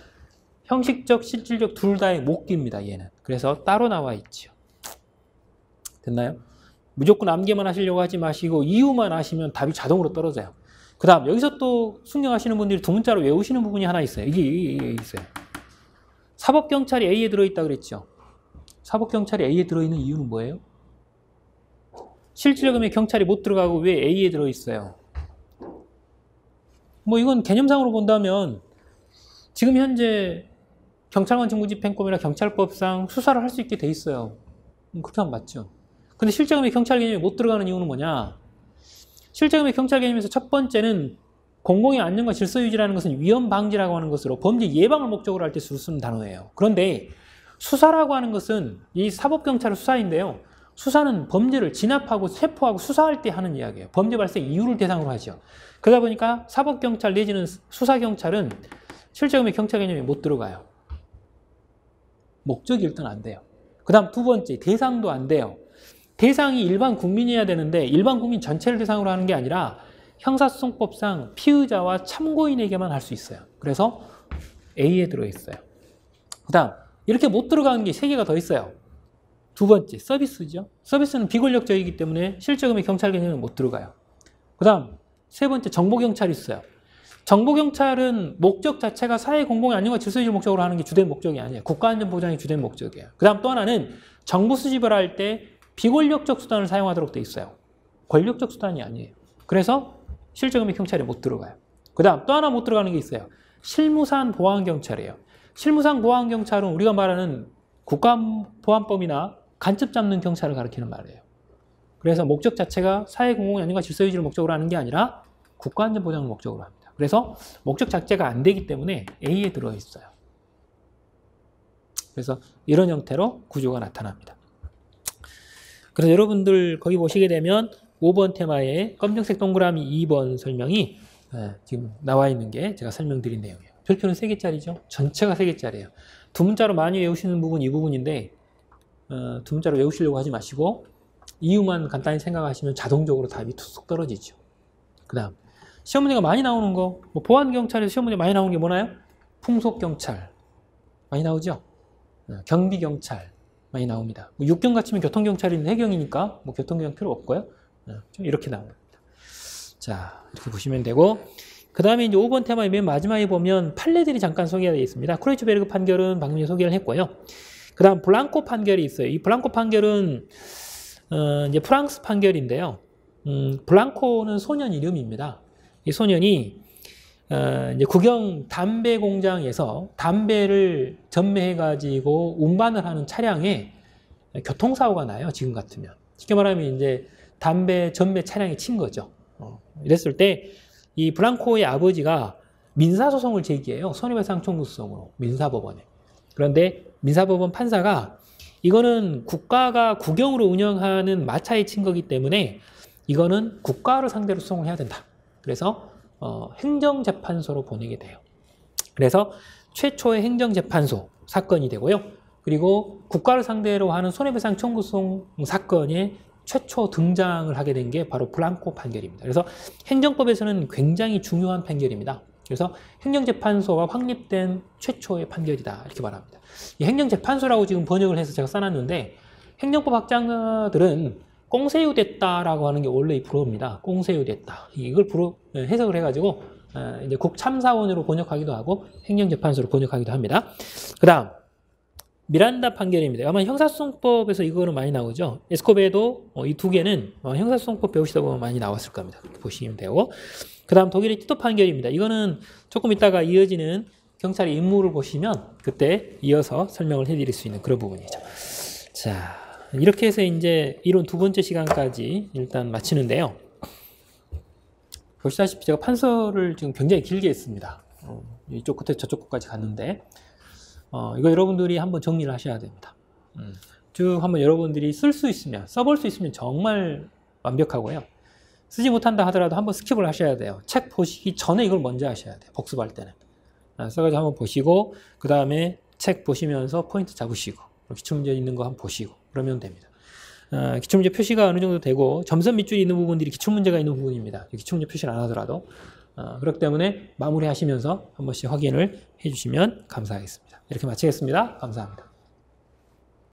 형식적, 실질적 둘 다의 못 깁니다. 얘는. 그래서 따로 나와 있죠. 됐나요? 무조건 암기만 하시려고 하지 마시고 이유만 아시면 답이 자동으로 떨어져요. 그 다음 여기서 또 숙련하시는 분들이 두 문자로 외우시는 부분이 하나 있어요. 이게 있어요. 사법경찰이 A에 들어있다 그랬죠. 사법경찰이 A에 들어있는 이유는 뭐예요? 실질적 의미의 경찰이 못 들어가고 왜 A에 들어있어요? 뭐 이건 개념상으로 본다면 지금 현재 경찰관 직무집행법이나 경찰법상 수사를 할 수 있게 돼 있어요. 그렇게 하면 맞죠. 근데 실적 의미의 경찰 개념이 못 들어가는 이유는 뭐냐? 실적 의미의 경찰 개념에서 첫 번째는 공공의 안전과 질서 유지라는 것은 위험 방지라고 하는 것으로 범죄 예방을 목적으로 할 때 쓰는 단어예요. 그런데 수사라고 하는 것은 이 사법경찰의 수사인데요. 수사는 범죄를 진압하고 체포하고 수사할 때 하는 이야기예요. 범죄 발생 이유를 대상으로 하죠. 그러다 보니까 사법경찰 내지는 수사경찰은 실적 의미의 경찰 개념이 못 들어가요. 목적이 일단 안 돼요. 그 다음 두 번째, 대상도 안 돼요. 대상이 일반 국민이어야 되는데 일반 국민 전체를 대상으로 하는 게 아니라 형사소송법상 피의자와 참고인에게만 할 수 있어요. 그래서 A에 들어있어요. 그 다음 이렇게 못 들어가는 게 세 개가 더 있어요. 두 번째, 서비스죠. 서비스는 비권력적이기 때문에 실적 의미의 경찰 개념은 못 들어가요. 그 다음 세 번째, 정보경찰이 있어요. 정보경찰은 목적 자체가 사회 공공의 안녕과 질서 유지를 목적으로 하는 게 주된 목적이 아니에요. 국가안전 보장이 주된 목적이에요. 그 다음 또 하나는 정보 수집을 할 때 비권력적 수단을 사용하도록 돼 있어요. 권력적 수단이 아니에요. 그래서 실적금액 경찰에 못 들어가요. 그 다음 또 하나 못 들어가는 게 있어요. 실무상 보안경찰이에요. 실무상 보안경찰은 우리가 말하는 국가보안법이나 간첩 잡는 경찰을 가리키는 말이에요. 그래서 목적 자체가 사회공공의 안전과 질서 유지를 목적으로 하는 게 아니라 국가안전 보장을 목적으로 합니다. 그래서 목적 자체가 안 되기 때문에 A에 들어있어요. 그래서 이런 형태로 구조가 나타납니다. 그래서 여러분들 거기 보시게 되면 5번 테마의 검정색 동그라미 2번 설명이 지금 나와 있는 게 제가 설명드린 내용이에요. 별표는 3개짜리죠. 전체가 3개짜리예요. 두 문자로 많이 외우시는 부분 이 부분인데 두 문자로 외우시려고 하지 마시고 이유만 간단히 생각하시면 자동적으로 답이 툭 떨어지죠. 그 다음 시험 문제가 많이 나오는 거, 뭐 보안경찰에서 시험 문제 많이 나오는 게 뭐나요? 풍속경찰 많이 나오죠. 경비경찰 많이 나옵니다. 뭐 육경 같으면 교통경찰이는 해경이니까 뭐 교통경 필요 없고요. 좀 이렇게 나옵니다. 자, 이렇게 보시면 되고, 그 다음에 이제 5번 테마의 맨 마지막에 보면 판례들이 잠깐 소개가 되어 있습니다. 크로이츠베르그 판결은 방금 전에 소개를 했고요. 그 다음 블랑코 판결이 있어요. 이 블랑코 판결은 이제 프랑스 판결인데요. 블랑코는 소년 이름입니다. 이 소년이 이제 국영 담배 공장에서 담배를 전매해가지고 운반을 하는 차량에 교통사고가 나요. 지금 같으면. 쉽게 말하면 이제 담배 전매 차량에 친 거죠. 이랬을 때 이 블랑코의 아버지가 민사소송을 제기해요. 손해배상 청구소송으로 민사법원에. 그런데 민사법원 판사가 이거는 국가가 국영으로 운영하는 마차에 친 거기 때문에 이거는 국가를 상대로 소송을 해야 된다. 그래서 행정재판소로 보내게 돼요. 그래서 최초의 행정재판소 사건이 되고요. 그리고 국가를 상대로 하는 손해배상 청구소송 사건에 최초 등장을 하게 된 게 바로 블랑코 판결입니다. 그래서 행정법에서는 굉장히 중요한 판결입니다. 그래서 행정재판소가 확립된 최초의 판결이다 이렇게 말합니다. 이 행정재판소라고 지금 번역을 해서 제가 써놨는데 행정법 학자들은 꽁세유됐다라고 하는 게 원래 이 불어입니다. 꽁세유됐다. 이걸 해석을 해가지고 이제 국참사원으로 번역하기도 하고 행정재판소로 번역하기도 합니다. 그 다음 미란다 판결입니다. 아마 형사소송법에서 이거는 많이 나오죠. 에스코베도 이 두 개는 형사소송법 배우시다 보면 많이 나왔을 겁니다. 그렇게 보시면 되고, 그 다음 독일의 티토 판결입니다. 이거는 조금 이따가 이어지는 경찰의 임무를 보시면 그때 이어서 설명을 해드릴 수 있는 그런 부분이죠. 자, 이렇게 해서 이제 이론 두 번째 시간까지 일단 마치는데요. 보시다시피 제가 판서를 지금 굉장히 길게 했습니다. 이쪽 끝에 저쪽 끝까지 갔는데 이거 여러분들이 한번 정리를 하셔야 됩니다. 쭉 한번 여러분들이 쓸 수 있으면, 써볼 수 있으면 정말 완벽하고요. 쓰지 못한다 하더라도 한번 스킵을 하셔야 돼요. 책 보시기 전에 이걸 먼저 하셔야 돼요. 복습할 때는. 써가지고 한번 보시고, 그 다음에 책 보시면서 포인트 잡으시고, 기출문제 있는 거 한번 보시고, 그러면 됩니다. 기출문제 표시가 어느 정도 되고, 점선 밑줄이 있는 부분들이 기출문제가 있는 부분입니다. 기출문제 표시를 안 하더라도. 그렇기 때문에 마무리 하시면서 한 번씩 확인을 해주시면 감사하겠습니다. 이렇게 마치겠습니다. 감사합니다.